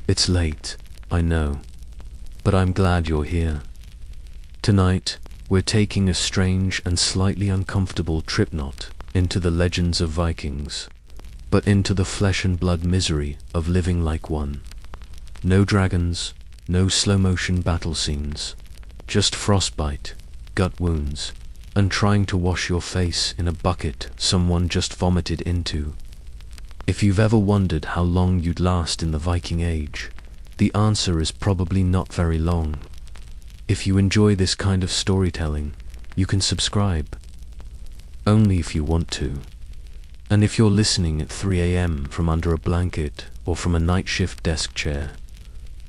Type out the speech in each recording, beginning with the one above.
It's late, I know, but I'm glad you're here. Tonight, we're taking a strange and slightly uncomfortable trip not into the legends of Vikings, but into the flesh and blood misery of living like one. No dragons, no slow-motion battle scenes, just frostbite, gut wounds, and trying to wash your face in a bucket someone just vomited into. If you've ever wondered how long you'd last in the Viking Age, the answer is probably not very long. If you enjoy this kind of storytelling, you can subscribe. Only if you want to. And if you're listening at 3 a.m. from under a blanket or from a night shift desk chair,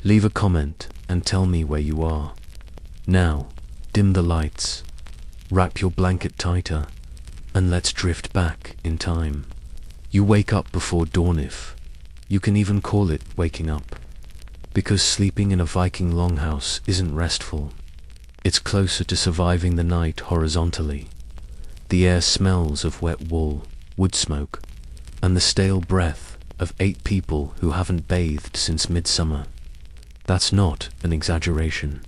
leave a comment and tell me where you are. Now, dim the lights, wrap your blanket tighter, and let's drift back in time. You wake up before dawn, if you can even call it waking up. Because sleeping in a Viking longhouse isn't restful. It's closer to surviving the night horizontally. The air smells of wet wool, wood smoke, and the stale breath of 8 people who haven't bathed since midsummer. That's not an exaggeration.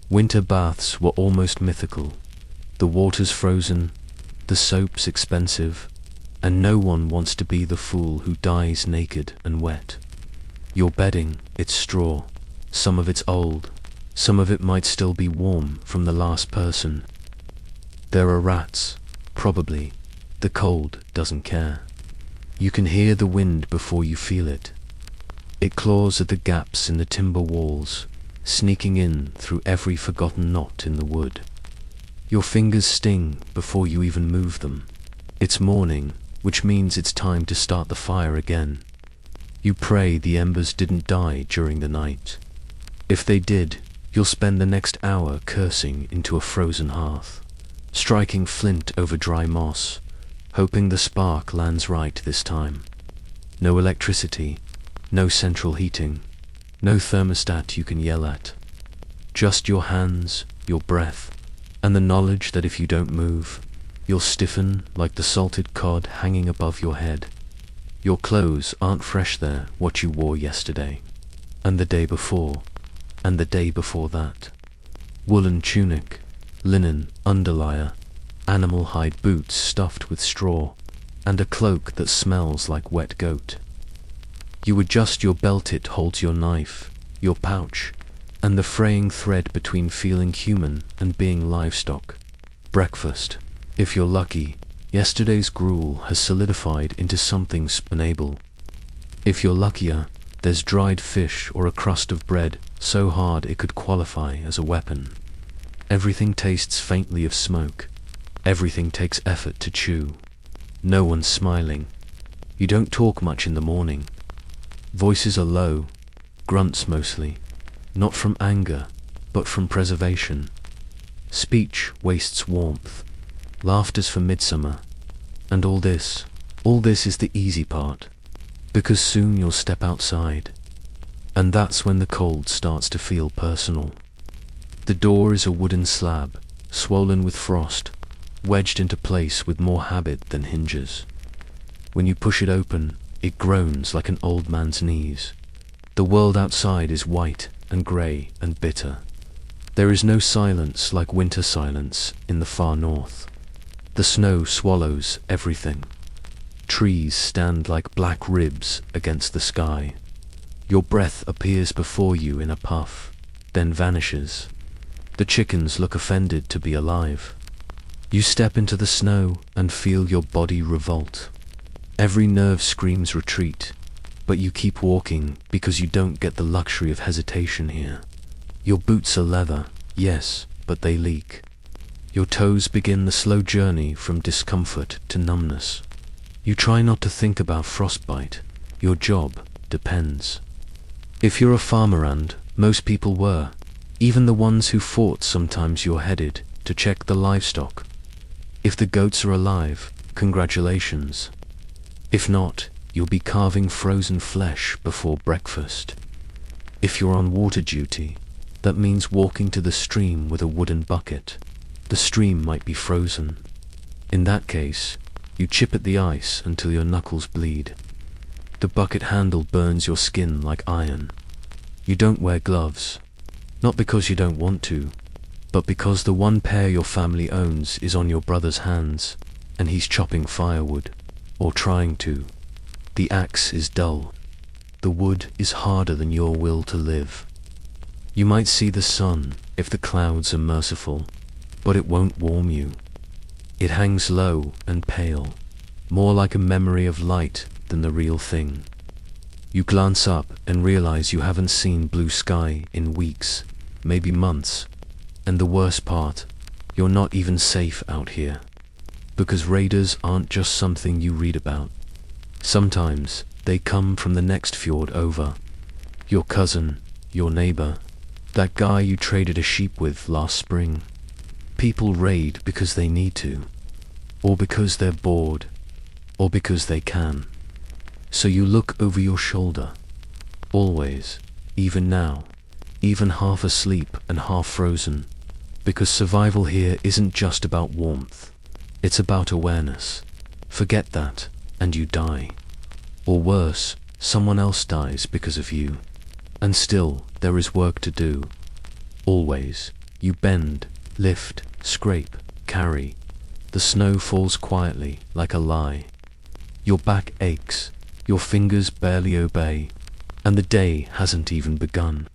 Winter baths were almost mythical. The water's frozen, the soap's expensive, and no one wants to be the fool who dies naked and wet. Your bedding, it's straw. Some of it's old. Some of it might still be warm from the last person. There are rats, probably. The cold doesn't care. You can hear the wind before you feel it. It claws at the gaps in the timber walls, sneaking in through every forgotten knot in the wood. Your fingers sting before you even move them. It's morning, which means it's time to start the fire again. You pray the embers didn't die during the night. If they did, you'll spend the next hour cursing into a frozen hearth, striking flint over dry moss, hoping the spark lands right this time. No electricity, no central heating, no thermostat you can yell at. Just your hands, your breath, and the knowledge that if you don't move, you'll stiffen like the salted cod hanging above your head. Your clothes aren't fresh there, what you wore yesterday, and the day before, and the day before that. Woolen tunic, linen underlayer, animal hide boots stuffed with straw, and a cloak that smells like wet goat. You adjust your belt, it holds your knife, your pouch, and the fraying thread between feeling human and being livestock. Breakfast. If you're lucky, yesterday's gruel has solidified into something spinable. If you're luckier, there's dried fish or a crust of bread so hard it could qualify as a weapon. Everything tastes faintly of smoke. Everything takes effort to chew. No one's smiling. You don't talk much in the morning. Voices are low, grunts mostly, not from anger, but from preservation. Speech wastes warmth. Laughter's for midsummer. And all this is the easy part, because soon you'll step outside. And that's when the cold starts to feel personal. The door is a wooden slab, swollen with frost, wedged into place with more habit than hinges. When you push it open, it groans like an old man's knees. The world outside is white and grey and bitter. There is no silence like winter silence in the far north. The snow swallows everything. Trees stand like black ribs against the sky. Your breath appears before you in a puff, then vanishes. The chickens look offended to be alive. You step into the snow and feel your body revolt. Every nerve screams retreat, but you keep walking because you don't get the luxury of hesitation here. Your boots are leather, yes, but they leak. Your toes begin the slow journey from discomfort to numbness. You try not to think about frostbite. Your job depends. If you're a farmer, and most people were, even the ones who fought, sometimes you're headed to check the livestock. If the goats are alive, congratulations. If not, you'll be carving frozen flesh before breakfast. If you're on water duty, that means walking to the stream with a wooden bucket. The stream might be frozen. In that case, you chip at the ice until your knuckles bleed. The bucket handle burns your skin like iron. You don't wear gloves. Not because you don't want to, but because the one pair your family owns is on your brother's hands, and he's chopping firewood, or trying to. The axe is dull. The wood is harder than your will to live. You might see the sun if the clouds are merciful, but it won't warm you. It hangs low and pale, more like a memory of light than the real thing. You glance up and realize you haven't seen blue sky in weeks, maybe months, and the worst part, you're not even safe out here. Because raiders aren't just something you read about. Sometimes they come from the next fjord over. Your cousin, your neighbor, that guy you traded a sheep with last spring. People raid because they need to, or because they're bored, or because they can. So you look over your shoulder, always, even now, even half asleep and half frozen, because survival here isn't just about warmth, it's about awareness. Forget that, and you die. Or worse, someone else dies because of you. And still, there is work to do. Always, you bend, lift, scrape, carry. The snow falls quietly, like a lie. Your back aches, your fingers barely obey, and the day hasn't even begun.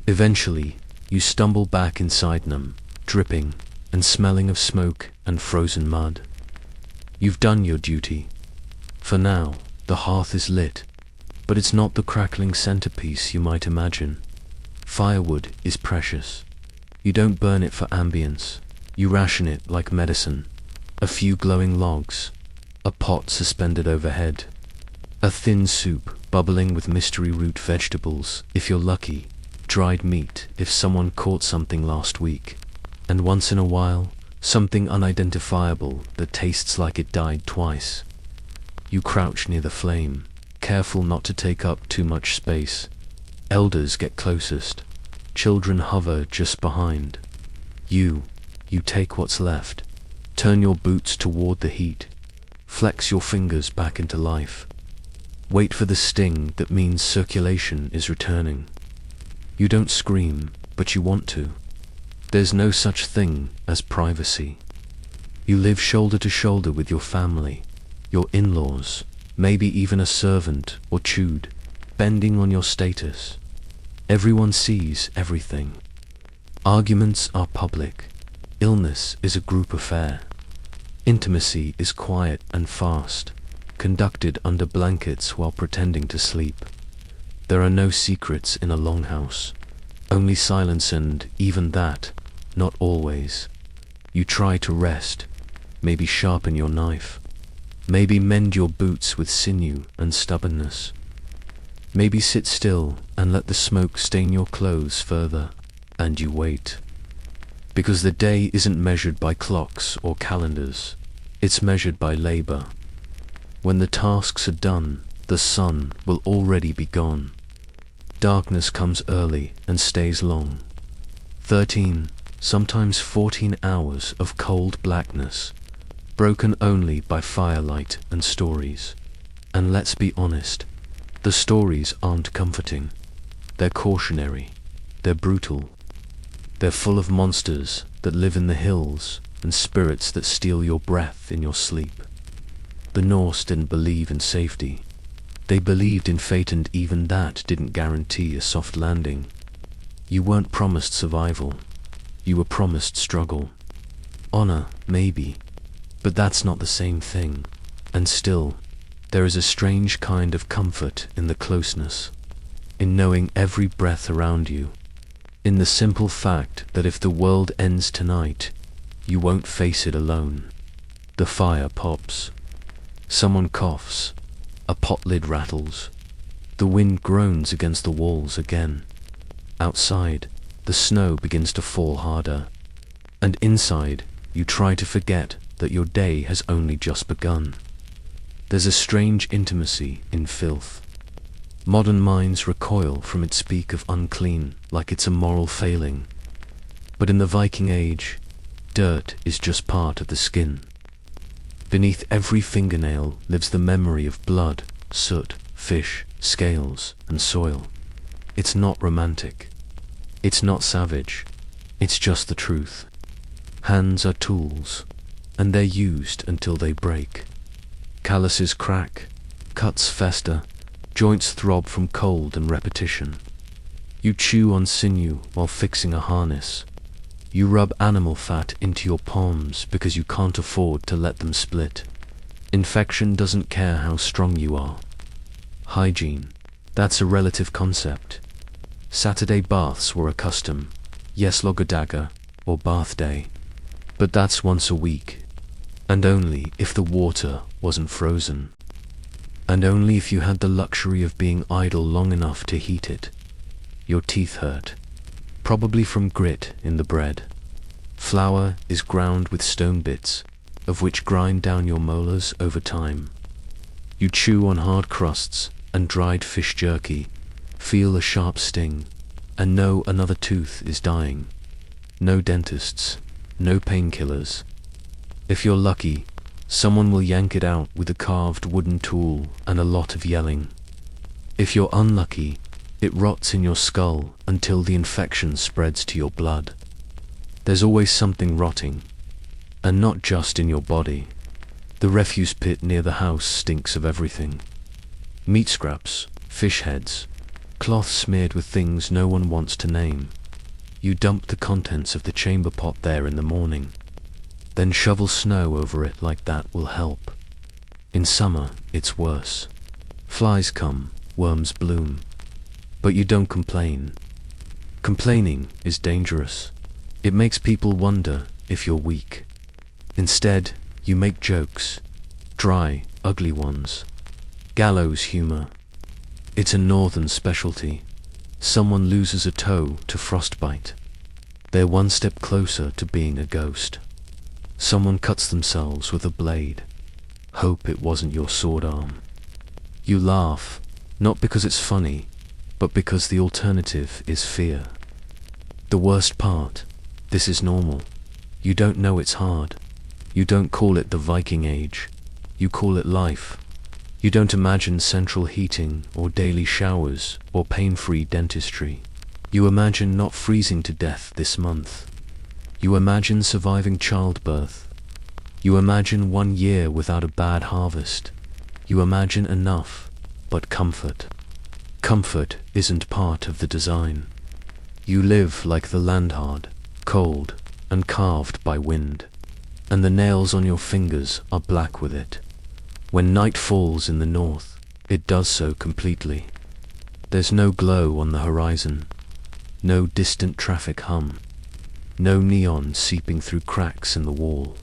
Eventually, you stumble back inside them, dripping, and smelling of smoke and frozen mud. You've done your duty. For now, the hearth is lit, but it's not the crackling centerpiece you might imagine. Firewood is precious. You don't burn it for ambience. You ration it like medicine. A few glowing logs, a pot suspended overhead, a thin soup bubbling with mystery root vegetables, if you're lucky, dried meat if someone caught something last week, and once in a while, something unidentifiable that tastes like it died twice. You crouch near the flame, careful not to take up too much space. Elders get closest. Children hover just behind. You take what's left. Turn your boots toward the heat. Flex your fingers back into life. Wait for the sting that means circulation is returning. You don't scream, but you want to. There's no such thing as privacy. You live shoulder to shoulder with your family, your in-laws, maybe even a servant or chewed, bending on your status. Everyone sees everything. Arguments are public. Illness is a group affair. Intimacy is quiet and fast, conducted under blankets while pretending to sleep. There are no secrets in a longhouse, only silence, and even that, not always. You try to rest, maybe sharpen your knife, maybe mend your boots with sinew and stubbornness. Maybe sit still and let the smoke stain your clothes further, and you wait. Because the day isn't measured by clocks or calendars, it's measured by labor. When the tasks are done, the sun will already be gone. Darkness comes early and stays long. 13, sometimes 14 hours of cold blackness, broken only by firelight and stories. And let's be honest, the stories aren't comforting. They're cautionary. They're brutal. They're full of monsters that live in the hills and spirits that steal your breath in your sleep. The Norse didn't believe in safety. They believed in fate, and even that didn't guarantee a soft landing. You weren't promised survival. You were promised struggle. Honor, maybe, but that's not the same thing. And still, there is a strange kind of comfort in the closeness, in knowing every breath around you, in the simple fact that if the world ends tonight, you won't face it alone. The fire pops. Someone coughs. A pot lid rattles. The wind groans against the walls again. Outside, the snow begins to fall harder. And inside, you try to forget that your day has only just begun. There's a strange intimacy in filth. Modern minds recoil from its speak of unclean like it's a moral failing. But in the Viking age, dirt is just part of the skin. Beneath every fingernail lives the memory of blood, soot, fish, scales, and soil. It's not romantic. It's not savage. It's just the truth. Hands are tools, and they're used until they break. Calluses crack, cuts fester, joints throb from cold and repetition. You chew on sinew while fixing a harness. You rub animal fat into your palms because you can't afford to let them split. Infection doesn't care how strong you are. Hygiene, that's a relative concept. Saturday baths were a custom, yes Logadaga, or bath day. But that's once a week, and only if the water wasn't frozen. And only if you had the luxury of being idle long enough to heat it. Your teeth hurt, probably from grit in the bread. Flour is ground with stone bits, of which grind down your molars over time. You chew on hard crusts and dried fish jerky, feel a sharp sting, and know another tooth is dying. No dentists, no painkillers. If you're lucky, someone will yank it out with a carved wooden tool and a lot of yelling. If you're unlucky, it rots in your skull until the infection spreads to your blood. There's always something rotting, and not just in your body. The refuse pit near the house stinks of everything. Meat scraps, fish heads, cloth smeared with things no one wants to name. You dump the contents of the chamber pot there in the morning. Then shovel snow over it like that will help. In summer, it's worse. Flies come, worms bloom. But you don't complain. Complaining is dangerous. It makes people wonder if you're weak. Instead, you make jokes. Dry, ugly ones. Gallows humor. It's a northern specialty. Someone loses a toe to frostbite. They're one step closer to being a ghost. Someone cuts themselves with a blade. Hope it wasn't your sword arm. You laugh, not because it's funny, but because the alternative is fear. The worst part, this is normal. You don't know it's hard. You don't call it the Viking age. You call it life. You don't imagine central heating or daily showers or pain-free dentistry. You imagine not freezing to death this month. You imagine surviving childbirth. You imagine 1 year without a bad harvest. You imagine enough, but comfort. Comfort isn't part of the design. You live like the land hard, cold, and carved by wind, and the nails on your fingers are black with it. When night falls in the north, it does so completely. There's no glow on the horizon, no distant traffic hum, no neon seeping through cracks in the wall.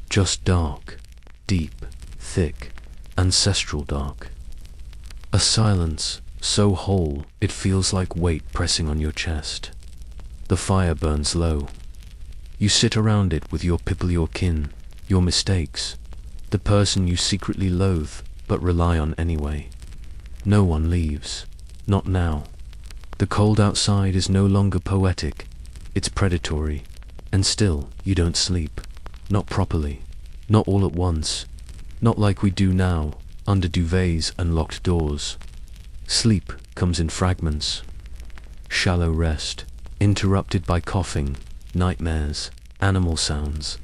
Just dark, deep, thick, ancestral dark. A silence so whole it feels like weight pressing on your chest. The fire burns low. You sit around it with your people, your kin, your mistakes, the person you secretly loathe but rely on anyway. No one leaves. Not now. The cold outside is no longer poetic. It's predatory. And still, you don't sleep. Not properly. Not all at once. Not like we do now, under duvets and locked doors. Sleep comes in fragments. Shallow rest, interrupted by coughing, nightmares, animal sounds,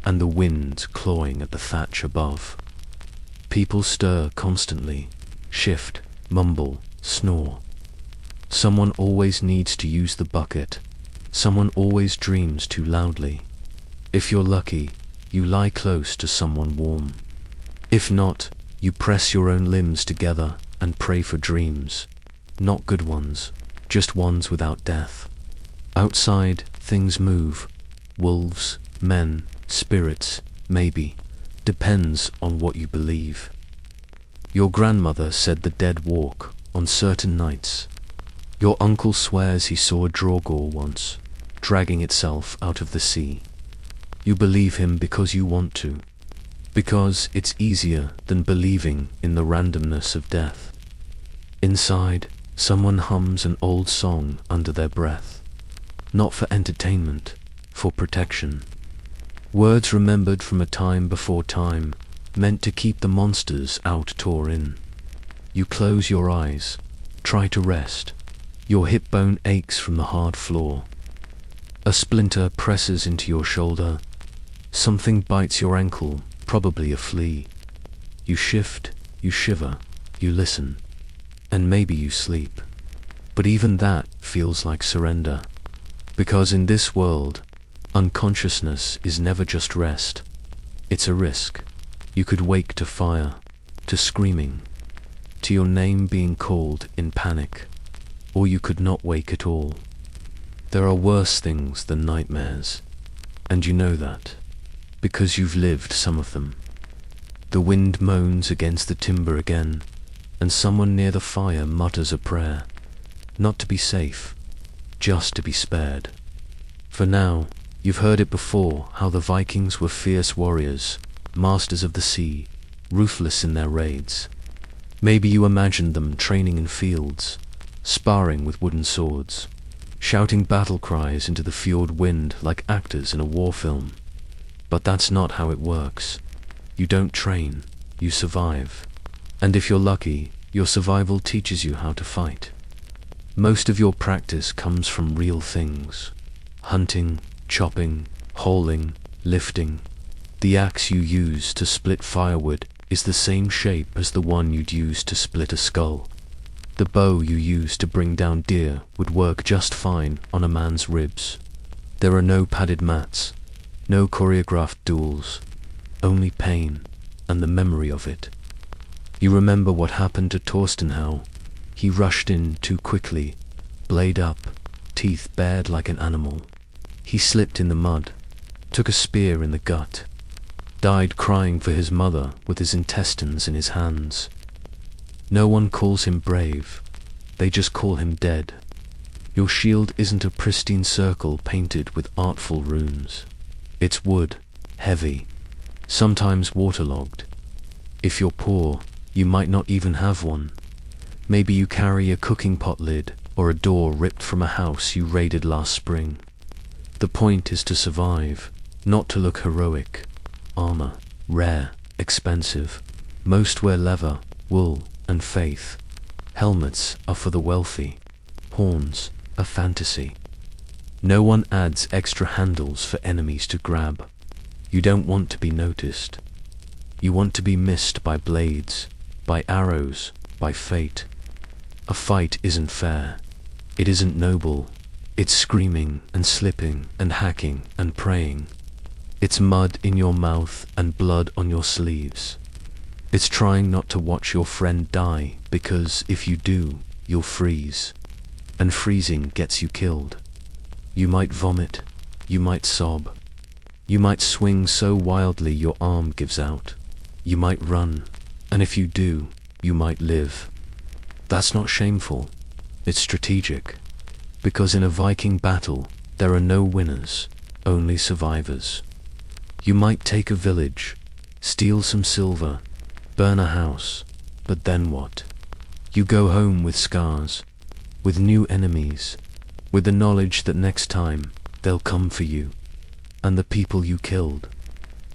and the wind clawing at the thatch above. People stir constantly, shift, mumble, snore. Someone always needs to use the bucket. Someone always dreams too loudly. If you're lucky, you lie close to someone warm. If not, you press your own limbs together and pray for dreams. Not good ones, just ones without death. Outside, things move. Wolves, men, spirits, maybe. Depends on what you believe. Your grandmother said the dead walk on certain nights. Your uncle swears he saw a drogor once, dragging itself out of the sea. You believe him because you want to. Because it's easier than believing in the randomness of death. Inside, someone hums an old song under their breath. Not for entertainment, for protection. Words remembered from a time before time, meant to keep the monsters out tore in. You close your eyes, try to rest. Your hip bone aches from the hard floor. A splinter presses into your shoulder. Something bites your ankle, probably a flea. You shift, you shiver, you listen, and maybe you sleep. But even that feels like surrender. Because in this world, unconsciousness is never just rest. It's a risk. You could wake to fire, to screaming, to your name being called in panic. Or you could not wake at all. There are worse things than nightmares, and you know that, because you've lived some of them. The wind moans against the timber again, and someone near the fire mutters a prayer, not to be safe, just to be spared. For now, you've heard it before, how the Vikings were fierce warriors, masters of the sea, ruthless in their raids. Maybe you imagined them training in fields, sparring with wooden swords, shouting battle cries into the fjord wind like actors in a war film. But that's not how it works. You don't train, you survive. And if you're lucky, your survival teaches you how to fight. Most of your practice comes from real things. Hunting, chopping, hauling, lifting. The axe you use to split firewood is the same shape as the one you'd use to split a skull. The bow you use to bring down deer would work just fine on a man's ribs. There are no padded mats, no choreographed duels, only pain and the memory of it. You remember what happened to Torstenhow. He rushed in too quickly, blade up, teeth bared like an animal. He slipped in the mud, took a spear in the gut, died crying for his mother with his intestines in his hands. No one calls him brave, they just call him dead. Your shield isn't a pristine circle painted with artful runes. It's wood, heavy, sometimes waterlogged. If you're poor, you might not even have one. Maybe you carry a cooking pot lid or a door ripped from a house you raided last spring. The point is to survive, not to look heroic. Armor, rare, expensive. Most wear leather, wool, and faith. Helmets are for the wealthy. Horns, a fantasy. No one adds extra handles for enemies to grab. You don't want to be noticed. You want to be missed by blades, by arrows, by fate. A fight isn't fair. It isn't noble. It's screaming and slipping and hacking and praying. It's mud in your mouth and blood on your sleeves. It's trying not to watch your friend die, because if you do, you'll freeze. And freezing gets you killed. You might vomit. You might sob. You might swing so wildly your arm gives out. You might run. And if you do, you might live. That's not shameful. It's strategic. Because in a Viking battle, there are no winners, only survivors. You might take a village, steal some silver, burn a house, but then what? You go home with scars, with new enemies, with the knowledge that next time they'll come for you. And the people you killed,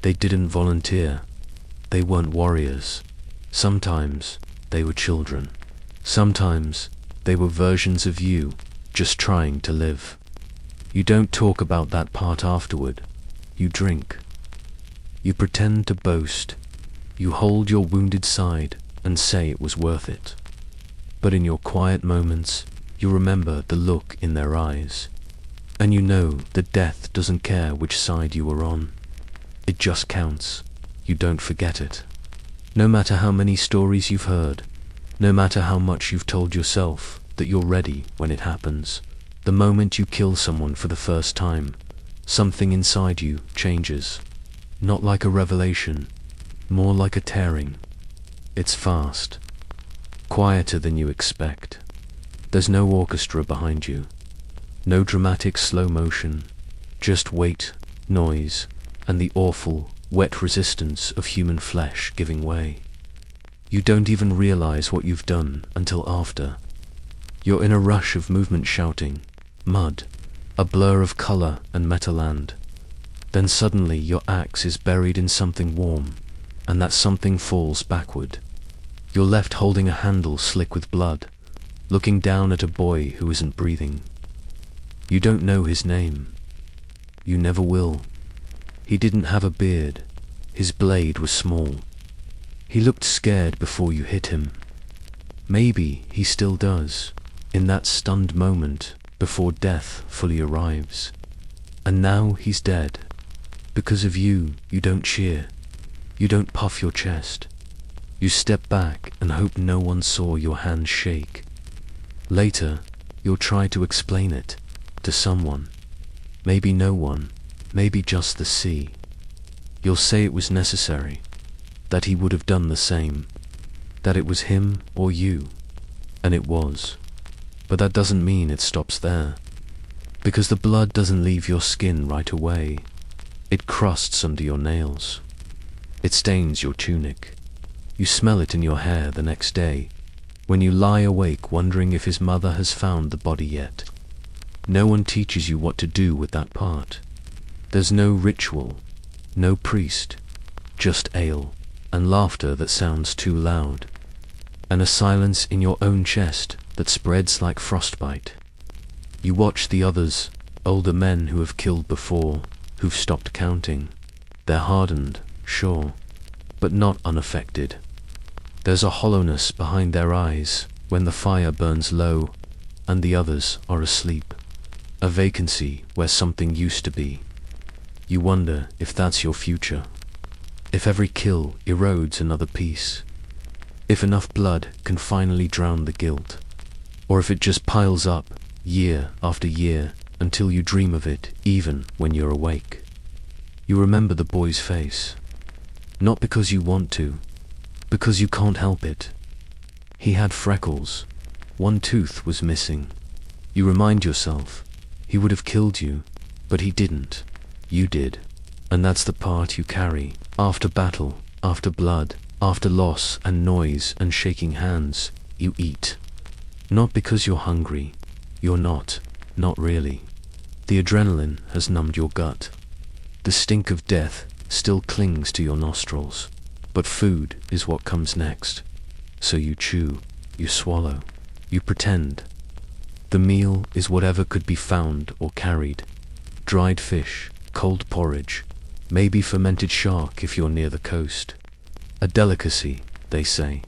they didn't volunteer. They weren't warriors. Sometimes they were children. Sometimes they were versions of you, just trying to live. You don't talk about that part afterward. You drink. You pretend to boast. You hold your wounded side and say it was worth it. But in your quiet moments, you remember the look in their eyes. And you know that death doesn't care which side you were on. It just counts. You don't forget it. No matter how many stories you've heard, no matter how much you've told yourself that you're ready when it happens, the moment you kill someone for the first time, something inside you changes. Not like a revelation, more like a tearing. It's fast, quieter than you expect. There's no orchestra behind you, no dramatic slow motion, just weight, noise, and the awful, wet resistance of human flesh giving way. You don't even realize what you've done until after. You're in a rush of movement, shouting, mud, a blur of color and metalland. Then suddenly your axe is buried in something warm, and that something falls backward. You're left holding a handle slick with blood, looking down at a boy who isn't breathing. You don't know his name. You never will. He didn't have a beard. His blade was small. He looked scared before you hit him. Maybe he still does, in that stunned moment before death fully arrives. And now he's dead. Because of you, you don't cheer. You don't puff your chest. You step back and hope no one saw your hand shake. Later, you'll try to explain it to someone. Maybe no one, maybe just the sea. You'll say it was necessary, that he would have done the same, that it was him or you, and it was. But that doesn't mean it stops there, because the blood doesn't leave your skin right away. It crusts under your nails. It stains your tunic. You smell it in your hair the next day, when you lie awake wondering if his mother has found the body yet. No one teaches you what to do with that part. There's no ritual, no priest, just ale and laughter that sounds too loud, and a silence in your own chest that spreads like frostbite. You watch the others, older men who have killed before, who've stopped counting. They're hardened, sure, but not unaffected. There's a hollowness behind their eyes when the fire burns low and the others are asleep. A vacancy where something used to be. You wonder if that's your future. If every kill erodes another piece. If enough blood can finally drown the guilt. Or if it just piles up, year after year, until you dream of it even when you're awake. You remember the boy's face. Not because you want to, because you can't help it. He had freckles. One tooth was missing. You remind yourself, he would have killed you, but he didn't. You did. And that's the part you carry, after battle, after blood, after loss and noise and shaking hands. You eat. Not because you're hungry. You're not really. The adrenaline has numbed your gut. The stink of death still clings to your nostrils. But food is what comes next. So you chew, you swallow, you pretend. The meal is whatever could be found or carried. Dried fish, cold porridge, maybe fermented shark if you're near the coast. A delicacy, they say.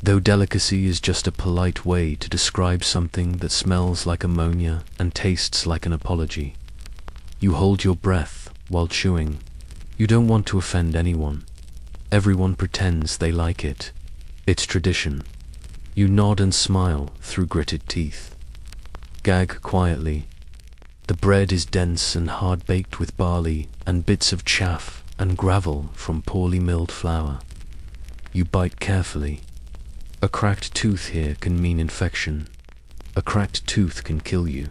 Though delicacy is just a polite way to describe something that smells like ammonia and tastes like an apology. You hold your breath while chewing. You don't want to offend anyone. Everyone pretends they like it. It's tradition. You nod and smile through gritted teeth. Gag quietly. The bread is dense and hard-baked with barley and bits of chaff and gravel from poorly milled flour. You bite carefully. A cracked tooth here can mean infection. A cracked tooth can kill you.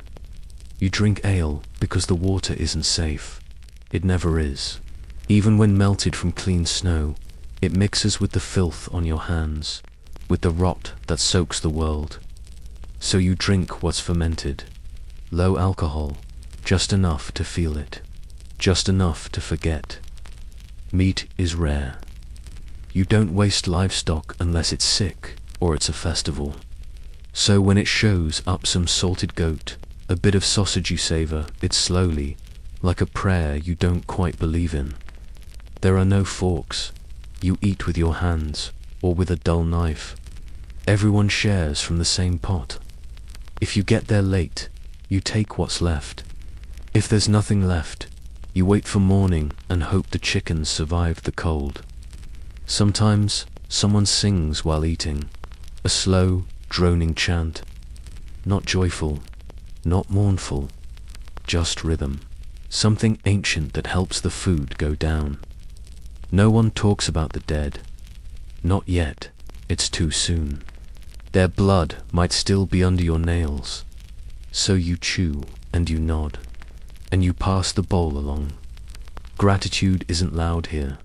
You drink ale because the water isn't safe. It never is. Even when melted from clean snow, it mixes with the filth on your hands, with the rot that soaks the world. So you drink what's fermented. Low alcohol, just enough to feel it, just enough to forget. Meat is rare. You don't waste livestock unless it's sick or it's a festival. So when it shows up some salted goat, a bit of sausage you savor it slowly, like a prayer you don't quite believe in. There are no forks. You eat with your hands, or with a dull knife. Everyone shares from the same pot. If you get there late, you take what's left. If there's nothing left, you wait for morning and hope the chickens survived the cold. Sometimes, someone sings while eating. A slow, droning chant. Not joyful, not mournful, just rhythm. Something ancient that helps the food go down. No one talks about the dead. Not yet. It's too soon. Their blood might still be under your nails. So you chew and you nod. And you pass the bowl along. Gratitude isn't loud here.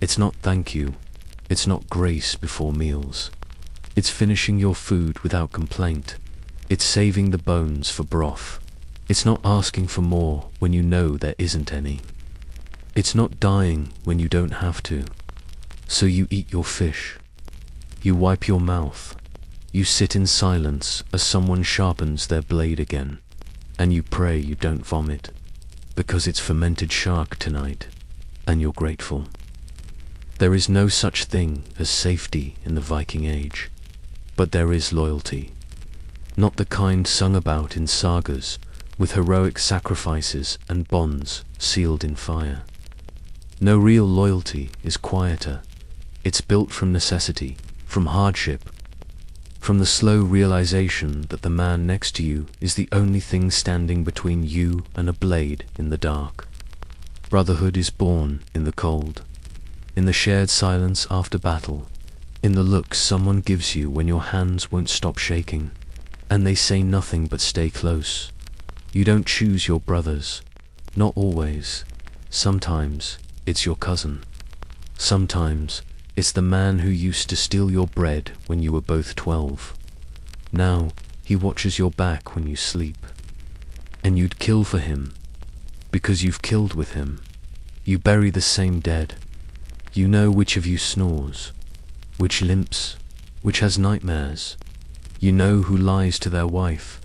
It's not thank you. It's not grace before meals. It's finishing your food without complaint. It's saving the bones for broth. It's not asking for more when you know there isn't any. It's not dying when you don't have to. So you eat your fish. You wipe your mouth. You sit in silence as someone sharpens their blade again, and you pray you don't vomit, because it's fermented shark tonight, and you're grateful. There is no such thing as safety in the Viking Age, but there is loyalty. Not the kind sung about in sagas, with heroic sacrifices and bonds sealed in fire. No, real loyalty is quieter. It's built from necessity, from hardship, from the slow realization that the man next to you is the only thing standing between you and a blade in the dark. Brotherhood is born in the cold, in the shared silence after battle, in the look someone gives you when your hands won't stop shaking, and they say nothing but stay close. You don't choose your brothers, not always. Sometimes it's your cousin. Sometimes it's the man who used to steal your bread when you were both 12. Now he watches your back when you sleep. And you'd kill for him, because you've killed with him. You bury the same dead. You know which of you snores, which limps, which has nightmares. You know who lies to their wife,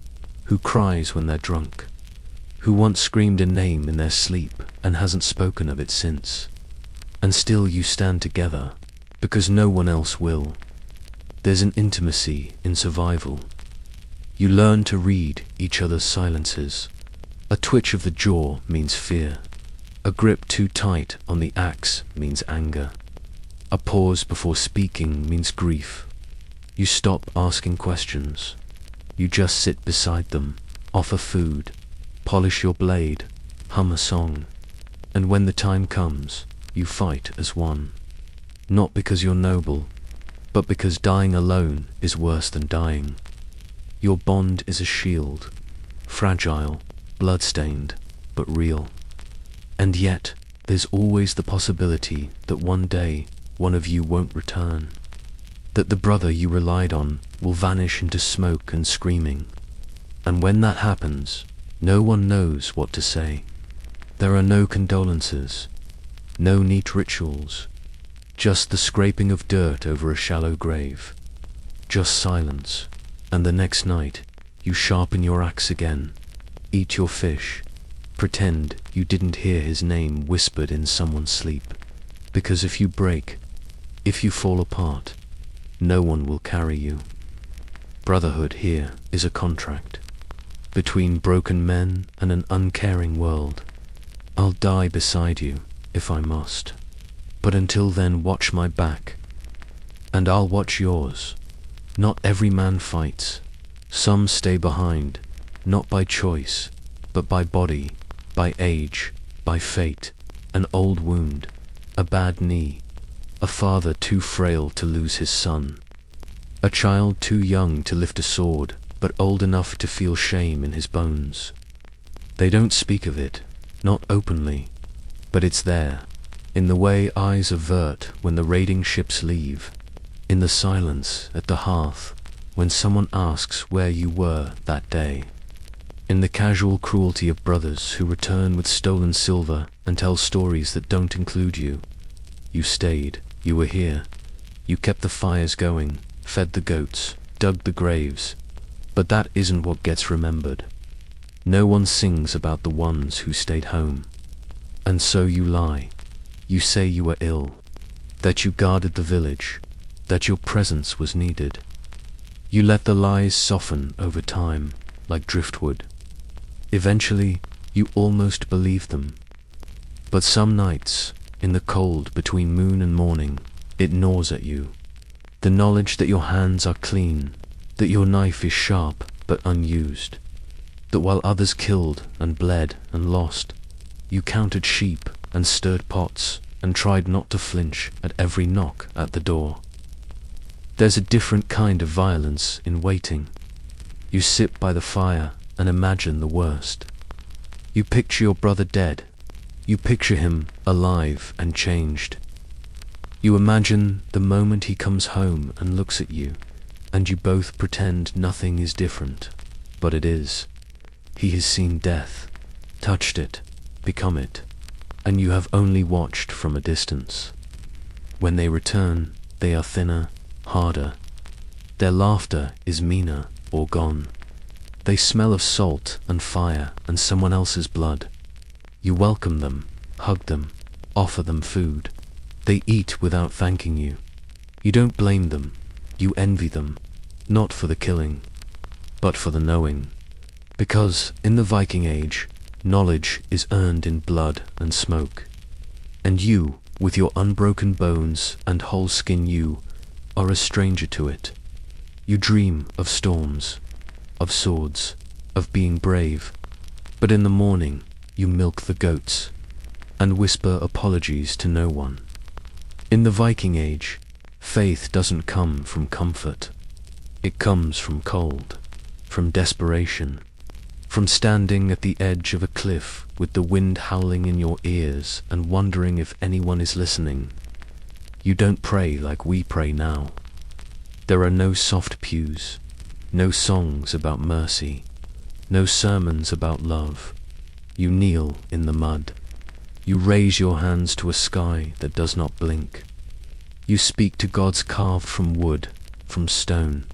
who cries when they're drunk, who once screamed a name in their sleep and hasn't spoken of it since. And still you stand together, because no one else will. There's an intimacy in survival. You learn to read each other's silences. A twitch of the jaw means fear. A grip too tight on the axe means anger. A pause before speaking means grief. You stop asking questions. You just sit beside them, offer food, polish your blade, hum a song. And when the time comes, you fight as one. Not because you're noble, but because dying alone is worse than dying. Your bond is a shield, fragile, blood-stained, but real. And yet, there's always the possibility that one day one of you won't return, that the brother you relied on will vanish into smoke and screaming. And when that happens, no one knows what to say. There are no condolences, no neat rituals, just the scraping of dirt over a shallow grave, just silence. And the next night, you sharpen your axe again, eat your fish, pretend you didn't hear his name whispered in someone's sleep. Because if you break, if you fall apart, no one will carry you. Brotherhood here is a contract between broken men and an uncaring world. I'll die beside you if I must, but until then watch my back, and I'll watch yours. Not every man fights. Some stay behind, not by choice, but by body, by age, by fate, an old wound, a bad knee, a father too frail to lose his son, a child too young to lift a sword, but old enough to feel shame in his bones. They don't speak of it, not openly, but it's there, in the way eyes avert when the raiding ships leave, in the silence at the hearth when someone asks where you were that day, in the casual cruelty of brothers who return with stolen silver and tell stories that don't include you. You stayed, you were here, you kept the fires going, fed the goats, dug the graves, but that isn't what gets remembered. No one sings about the ones who stayed home. And so you lie. You say you were ill, that you guarded the village, that your presence was needed. You let the lies soften over time, like driftwood. Eventually, you almost believe them. But some nights, in the cold between moon and morning, it gnaws at you. The knowledge that your hands are clean, that your knife is sharp but unused, that while others killed and bled and lost, you counted sheep and stirred pots and tried not to flinch at every knock at the door. There's a different kind of violence in waiting. You sit by the fire and imagine the worst. You picture your brother dead. You picture him alive and changed. You imagine the moment he comes home and looks at you, and you both pretend nothing is different, but it is. He has seen death, touched it, become it, and you have only watched from a distance. When they return, they are thinner, harder. Their laughter is meaner or gone. They smell of salt and fire and someone else's blood. You welcome them, hug them, offer them food. They eat without thanking you. You don't blame them, you envy them, not for the killing, but for the knowing. Because in the Viking Age, knowledge is earned in blood and smoke. And you, with your unbroken bones and whole skin, you are a stranger to it. You dream of storms, of swords, of being brave, but in the morning you milk the goats and whisper apologies to no one. In the Viking Age, faith doesn't come from comfort. It comes from cold, from desperation, from standing at the edge of a cliff with the wind howling in your ears and wondering if anyone is listening. You don't pray like we pray now. There are no soft pews, no songs about mercy, no sermons about love. You kneel in the mud. You raise your hands to a sky that does not blink. You speak to gods carved from wood, from stone,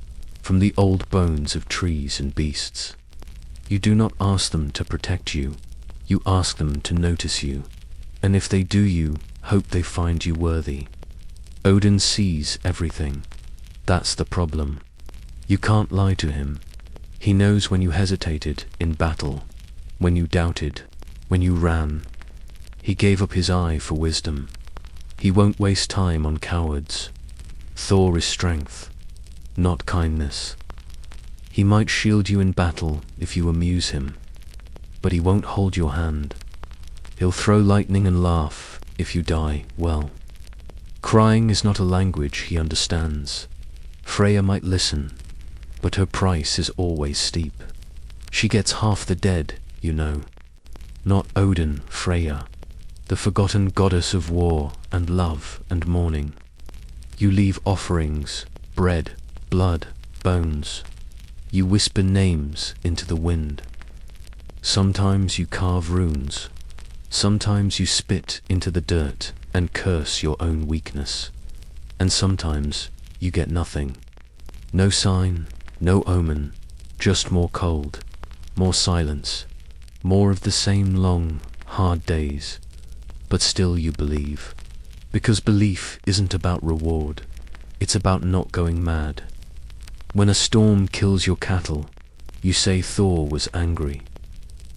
from the old bones of trees and beasts. You do not ask them to protect you. You ask them to notice you. And if they do, you hope they find you worthy. Odin sees everything. That's the problem. You can't lie to him. He knows when you hesitated in battle, when you doubted, when you ran. He gave up his eye for wisdom. He won't waste time on cowards. Thor is strength, not kindness. He might shield you in battle if you amuse him, but he won't hold your hand. He'll throw lightning and laugh if you die well. Crying is not a language he understands. Freya might listen, but her price is always steep. She gets half the dead, you know. Not Odin, Freya, the forgotten goddess of war and love and mourning. You leave offerings, bread, blood, bones. You whisper names into the wind. Sometimes you carve runes. Sometimes you spit into the dirt and curse your own weakness. And sometimes you get nothing. No sign, no omen, just more cold, more silence, more of the same long, hard days. But still you believe. Because belief isn't about reward. It's about not going mad. When a storm kills your cattle, you say Thor was angry.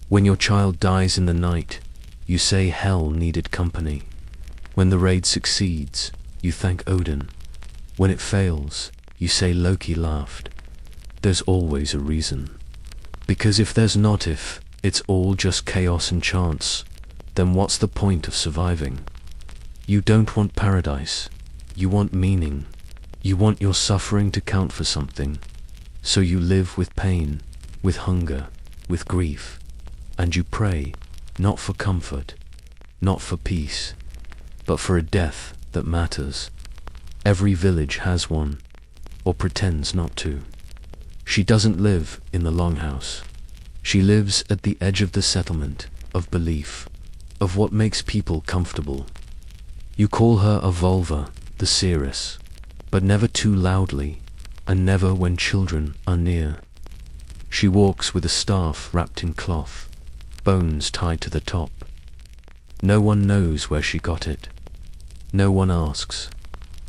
When your child dies in the night, you say hell needed company. When the raid succeeds, you thank Odin. When it fails, you say Loki laughed. There's always a reason. Because if there's not, if it's all just chaos and chance, then what's the point of surviving? You don't want paradise. You want meaning. You want your suffering to count for something. So you live with pain, with hunger, with grief. And you pray, not for comfort, not for peace, but for a death that matters. Every village has one, or pretends not to. She doesn't live in the longhouse. She lives at the edge of the settlement, of belief, of what makes people comfortable. You call her a vulva, the seeress, but never too loudly, and never when children are near. She walks with a staff wrapped in cloth, bones tied to the top. No one knows where she got it. No one asks.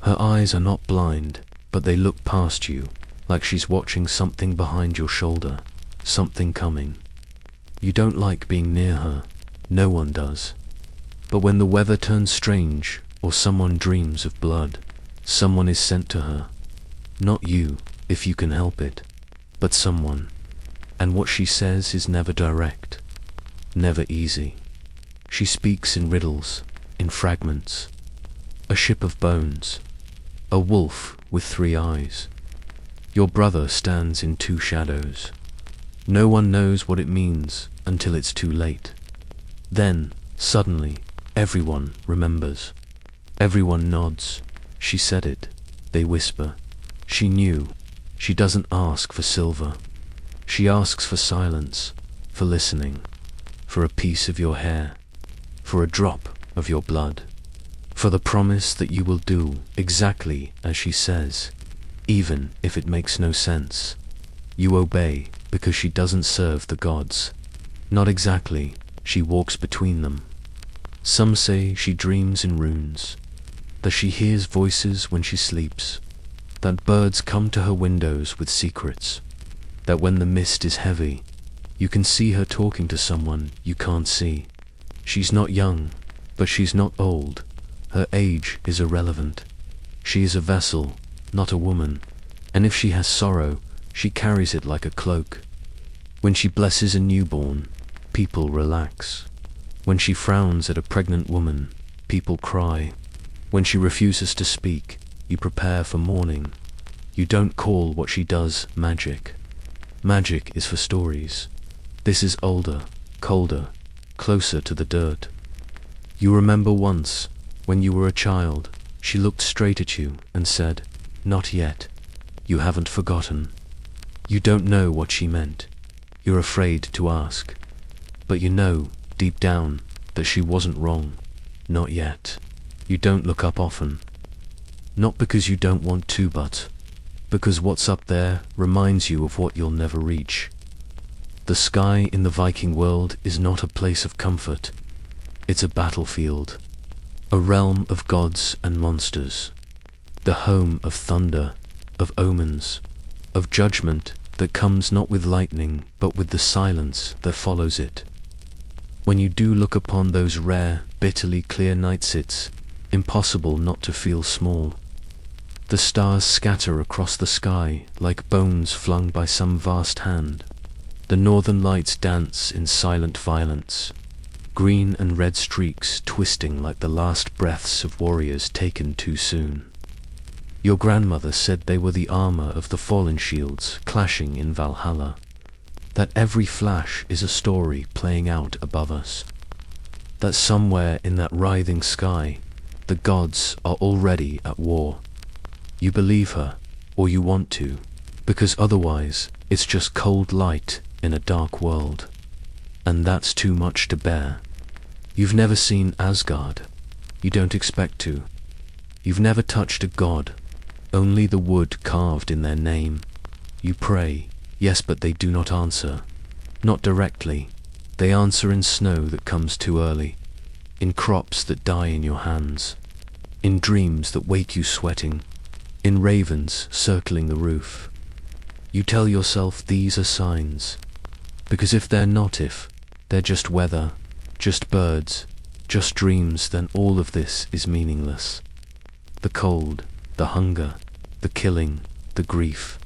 Her eyes are not blind, but they look past you, like she's watching something behind your shoulder, something coming. You don't like being near her. No one does. But when the weather turns strange, or someone dreams of blood, someone is sent to her. Not you, if you can help it, but someone. And what she says is never direct, never easy. She speaks in riddles, in fragments. A ship of bones, a wolf with 3 eyes. Your brother stands in 2 shadows. No one knows what it means until it's too late. Then, suddenly, everyone remembers. Everyone nods. She said it. They whisper. She knew. She doesn't ask for silver. She asks for silence, for listening, for a piece of your hair, for a drop of your blood, for the promise that you will do exactly as she says, even if it makes no sense. You obey because she doesn't serve the gods. Not exactly, she walks between them. Some say she dreams in runes, that she hears voices when she sleeps, that birds come to her windows with secrets, that when the mist is heavy, you can see her talking to someone you can't see. She's not young, but she's not old. Her age is irrelevant. She is a vessel, not a woman, and if she has sorrow, she carries it like a cloak. When she blesses a newborn, people relax. When she frowns at a pregnant woman, people cry. When she refuses to speak, you prepare for mourning. You don't call what she does magic. Magic is for stories. This is older, colder, closer to the dirt. You remember once, when you were a child, she looked straight at you and said, "Not yet." You haven't forgotten. You don't know what she meant. You're afraid to ask. But you know, deep down, that she wasn't wrong. Not yet. You don't look up often. Not because you don't want to, but because what's up there reminds you of what you'll never reach. The sky in the Viking world is not a place of comfort. It's a battlefield. A realm of gods and monsters. The home of thunder, of omens, of judgment that comes not with lightning, but with the silence that follows it. When you do look upon those rare, bitterly clear nights, it's impossible not to feel small. The stars scatter across the sky like bones flung by some vast hand. The northern lights dance in silent violence, green and red streaks twisting like the last breaths of warriors taken too soon. Your grandmother said they were the armor of the fallen shields clashing in Valhalla, that every flash is a story playing out above us, that somewhere in that writhing sky, the gods are already at war. You believe her, or you want to, because otherwise it's just cold light in a dark world. And that's too much to bear. You've never seen Asgard. You don't expect to. You've never touched a god, only the wood carved in their name. You pray, yes, but they do not answer. Not directly. They answer in snow that comes too early, in crops that die in your hands, in dreams that wake you sweating, in ravens circling the roof. You tell yourself these are signs, because if they're not, if they're just weather, just birds, just dreams, then all of this is meaningless. The cold, the hunger, the killing, the grief.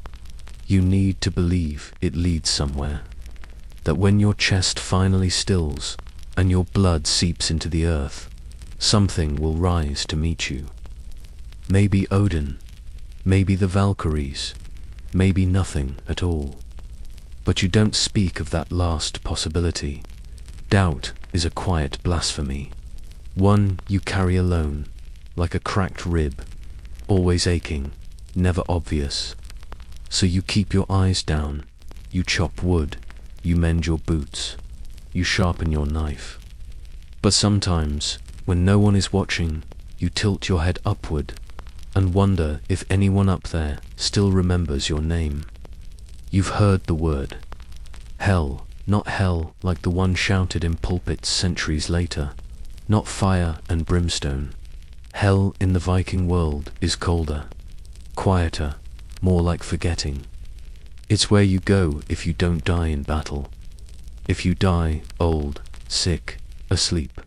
You need to believe it leads somewhere. That when your chest finally stills and your blood seeps into the earth, something will rise to meet you. Maybe Odin, maybe the Valkyries, maybe nothing at all. But you don't speak of that last possibility. Doubt is a quiet blasphemy, one you carry alone, like a cracked rib, always aching, never obvious. So you keep your eyes down, you chop wood, you mend your boots, you sharpen your knife. But sometimes, when no one is watching, you tilt your head upward and wonder if anyone up there still remembers your name. You've heard the word. Hell, not hell like the one shouted in pulpits centuries later, not fire and brimstone. Hell in the Viking world is colder, quieter, more like forgetting. It's where you go if you don't die in battle. If you die old, sick, asleep.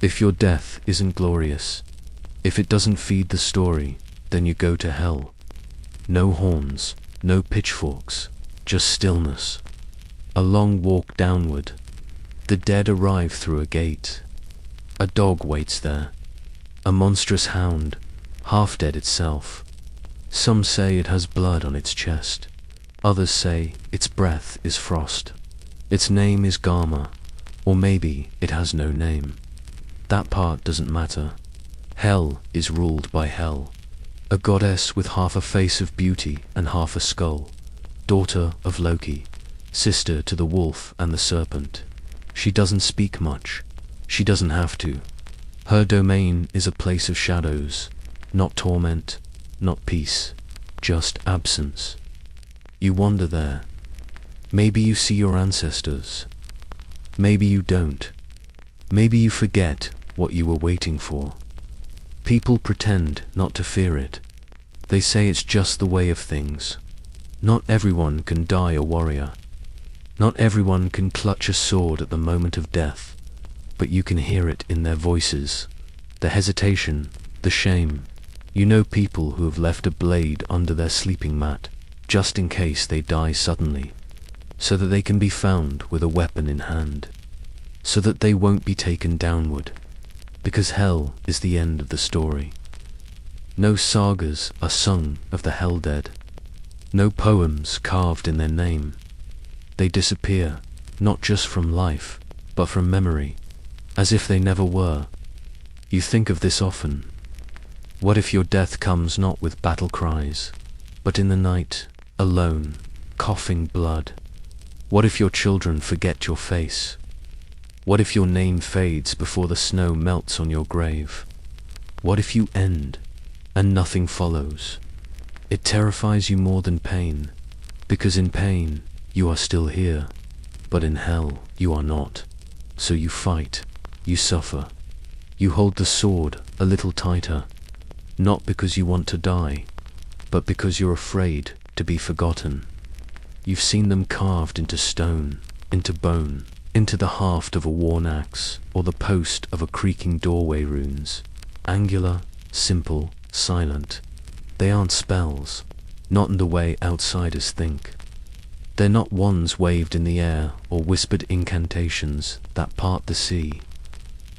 If your death isn't glorious. If it doesn't feed the story, then you go to hell. No horns, no pitchforks, just stillness. A long walk downward. The dead arrive through a gate. A dog waits there. A monstrous hound, half dead itself. Some say it has blood on its chest. Others say its breath is frost. Its name is Garma, or maybe it has no name. That part doesn't matter. Hell is ruled by Hel, a goddess with half a face of beauty and half a skull, daughter of Loki, sister to the wolf and the serpent. She doesn't speak much. She doesn't have to. Her domain is a place of shadows, not torment, not peace. just absence. You wander there. Maybe you see your ancestors. Maybe you don't. Maybe you forget what you were waiting for. People pretend not to fear it. They say it's just the way of things. Not everyone can die a warrior. Not everyone can clutch a sword at the moment of death, but you can hear it in their voices, the hesitation, the shame. You know people who have left a blade under their sleeping mat, just in case they die suddenly, so that they can be found with a weapon in hand, so that they won't be taken downward, because hell is the end of the story. No sagas are sung of the hell dead, no poems carved in their name. They disappear, not just from life, but from memory, as if they never were. You think of this often. What if your death comes not with battle cries, but in the night, alone, coughing blood? What if your children forget your face? What if your name fades before the snow melts on your grave? What if you end, and nothing follows? It terrifies you more than pain, because in pain, you are still here, but in hell, you are not. So you fight, you suffer, you hold the sword a little tighter, not because you want to die, but because you're afraid to be forgotten. You've seen them carved into stone, into bone, into the haft of a worn axe, or the post of a creaking doorway runes. Angular, simple, silent. They aren't spells, not in the way outsiders think. They're not wands waved in the air or whispered incantations that part the sea.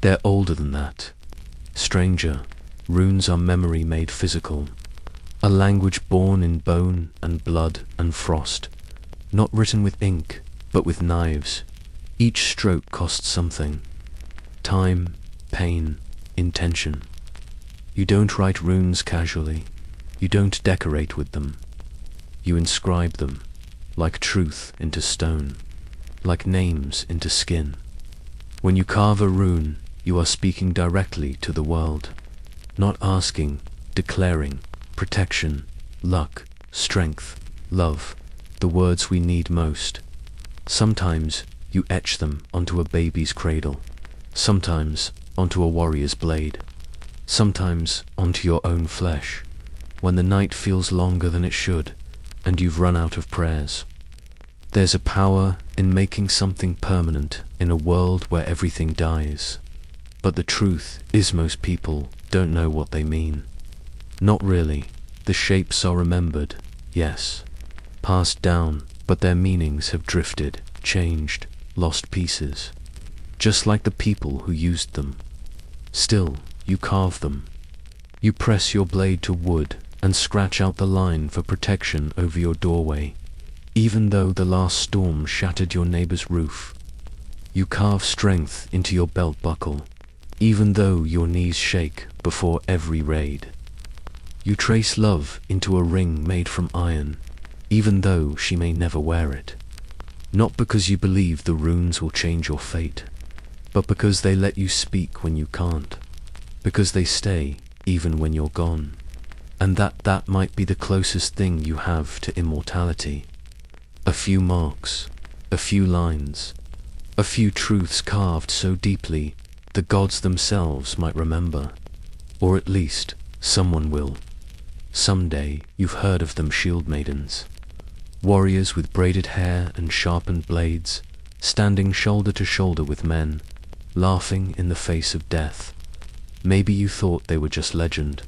They're older than that. Stranger, runes are memory made physical. A language born in bone and blood and frost. Not written with ink, but with knives. Each stroke costs something. Time, pain, intention. You don't write runes casually. You don't decorate with them. You inscribe them, like truth into stone, like names into skin. When you carve a rune, you are speaking directly to the world, not asking, declaring, protection, luck, strength, love, the words we need most. Sometimes you etch them onto a baby's cradle, sometimes onto a warrior's blade, sometimes onto your own flesh, when the night feels longer than it should, and you've run out of prayers. There's a power in making something permanent in a world where everything dies. But the truth is most people don't know what they mean. Not really. The shapes are remembered, yes. Passed down, but their meanings have drifted, changed, lost pieces. Just like the people who used them. Still, you carve them. You press your blade to wood and scratch out the line for protection over your doorway, even though the last storm shattered your neighbor's roof. You carve strength into your belt buckle, even though your knees shake before every raid. You trace love into a ring made from iron, even though she may never wear it. Not because you believe the runes will change your fate, but because they let you speak when you can't, because they stay even when you're gone. And that might be the closest thing you have to immortality. A few marks, a few lines, a few truths carved so deeply the gods themselves might remember, or at least someone will. Someday you've heard of them, shield maidens, warriors with braided hair and sharpened blades, standing shoulder to shoulder with men, laughing in the face of death. Maybe you thought they were just legend,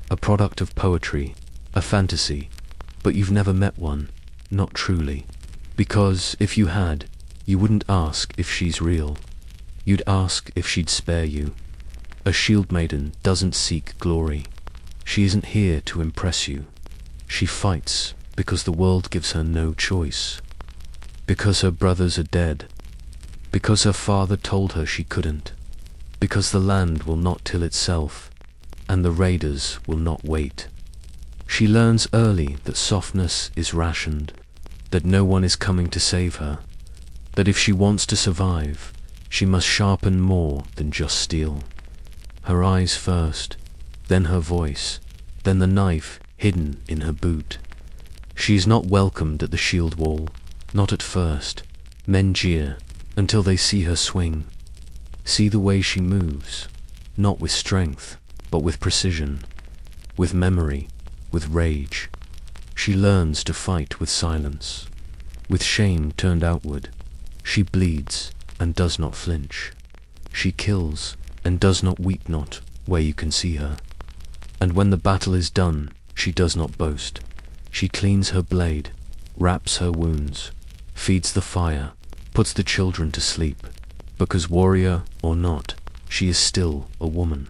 a product of poetry, a fantasy, but you've never met one, not truly. Because if you had, you wouldn't ask if she's real. You'd ask if she'd spare you. A shield maiden doesn't seek glory. She isn't here to impress you. She fights because the world gives her no choice. Because her brothers are dead. Because her father told her she couldn't. Because the land will not till itself, and the raiders will not wait. She learns early that softness is rationed, that no one is coming to save her, that if she wants to survive, she must sharpen more than just steel. Her eyes first, then her voice, then the knife hidden in her boot. She is not welcomed at the shield wall, not at first. Men jeer until they see her swing. See the way she moves, not with strength, but with precision, with memory, with rage. She learns to fight with silence, with shame turned outward. She bleeds and does not flinch. She kills and does not weep not where you can see her. And when the battle is done, she does not boast. She cleans her blade, wraps her wounds, feeds the fire, puts the children to sleep, because warrior or not, she is still a woman.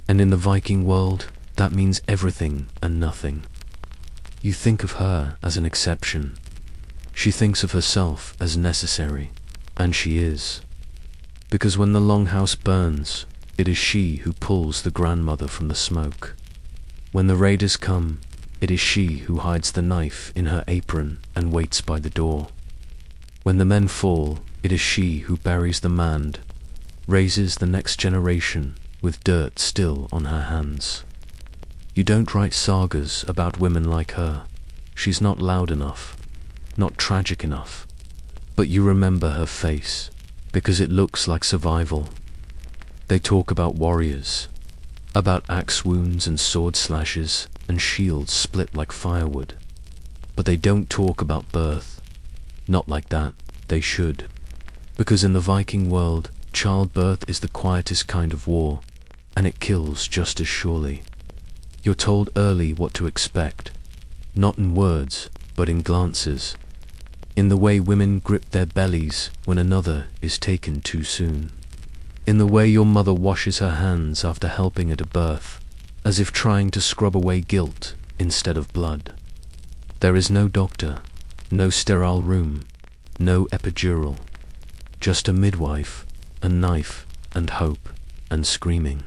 And in the Viking world, that means everything and nothing. You think of her as an exception. She thinks of herself as necessary, and she is. Because when the longhouse burns, it is she who pulls the grandmother from the smoke. When the raiders come, it is she who hides the knife in her apron and waits by the door. When the men fall, it is she who buries the mand, raises the next generation with dirt still on her hands. You don't write sagas about women like her. She's not loud enough, not tragic enough. But you remember her face, because it looks like survival. They talk about warriors, about axe wounds and sword slashes and shields split like firewood. But they don't talk about birth. Not like that. They should. Because in the Viking world, childbirth is the quietest kind of war, and it kills just as surely. You're told early what to expect, not in words, but in glances, in the way women grip their bellies when another is taken too soon, in the way your mother washes her hands after helping at a birth, as if trying to scrub away guilt instead of blood. There is no doctor, no sterile room, no epidural, just a midwife, a knife, and hope, and screaming.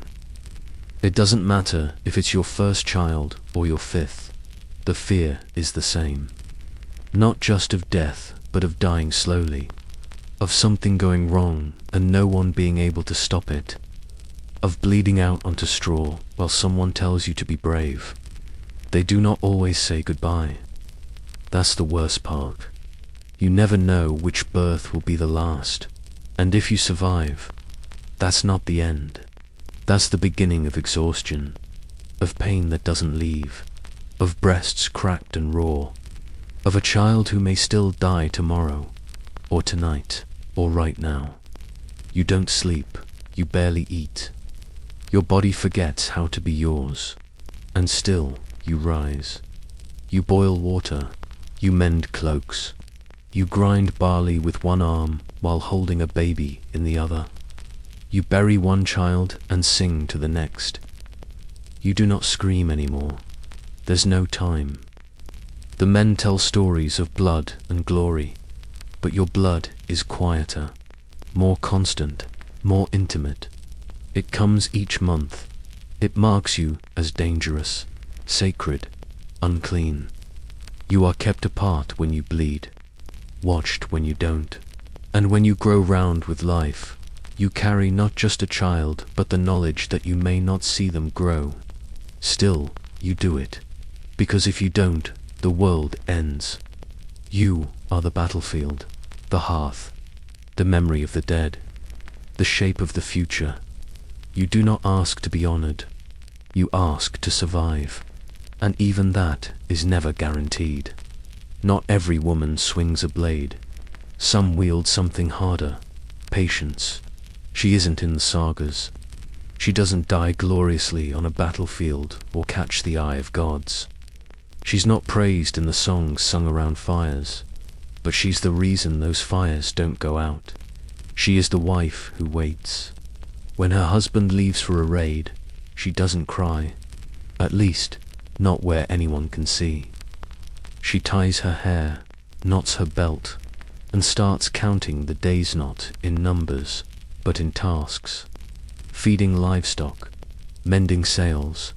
It doesn't matter if it's your first child or your fifth, the fear is the same. Not just of death, but of dying slowly, of something going wrong and no one being able to stop it, of bleeding out onto straw while someone tells you to be brave. They do not always say goodbye. That's the worst part. You never know which birth will be the last, and if you survive, that's not the end. That's the beginning of exhaustion, of pain that doesn't leave, of breasts cracked and raw, of a child who may still die tomorrow, or tonight, or right now. You don't sleep, you barely eat. Your body forgets how to be yours, and still you rise. You boil water, you mend cloaks, you grind barley with one arm while holding a baby in the other. You bury one child and sing to the next. You do not scream anymore. There's no time. The men tell stories of blood and glory, but your blood is quieter, more constant, more intimate. It comes each month. It marks you as dangerous, sacred, unclean. You are kept apart when you bleed, watched when you don't. And when you grow round with life, you carry not just a child, but the knowledge that you may not see them grow. Still, you do it, because if you don't, the world ends. You are the battlefield, the hearth, the memory of the dead, the shape of the future. You do not ask to be honored. You ask to survive, and even that is never guaranteed. Not every woman swings a blade. Some wield something harder, patience. She isn't in the sagas. She doesn't die gloriously on a battlefield or catch the eye of gods. She's not praised in the songs sung around fires, but she's the reason those fires don't go out. She is the wife who waits. When her husband leaves for a raid, she doesn't cry, at least not where anyone can see. She ties her hair, knots her belt, and starts counting the days not in numbers, but in tasks, feeding livestock, mending sails,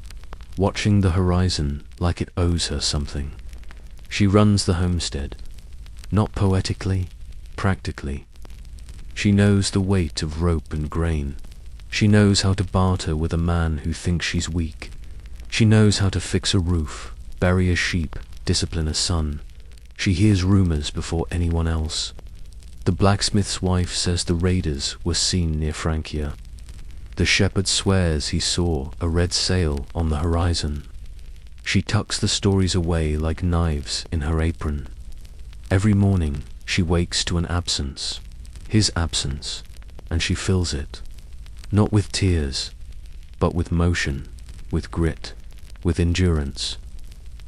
watching the horizon like it owes her something. She runs the homestead, not poetically, practically. She knows the weight of rope and grain. She knows how to barter with a man who thinks she's weak. She knows how to fix a roof, bury a sheep, discipline a son. She hears rumors before anyone else. The blacksmith's wife says the raiders were seen near Francia. The shepherd swears he saw a red sail on the horizon. She tucks the stories away like knives in her apron. Every morning she wakes to an absence, his absence, and she fills it, not with tears, but with motion, with grit, with endurance.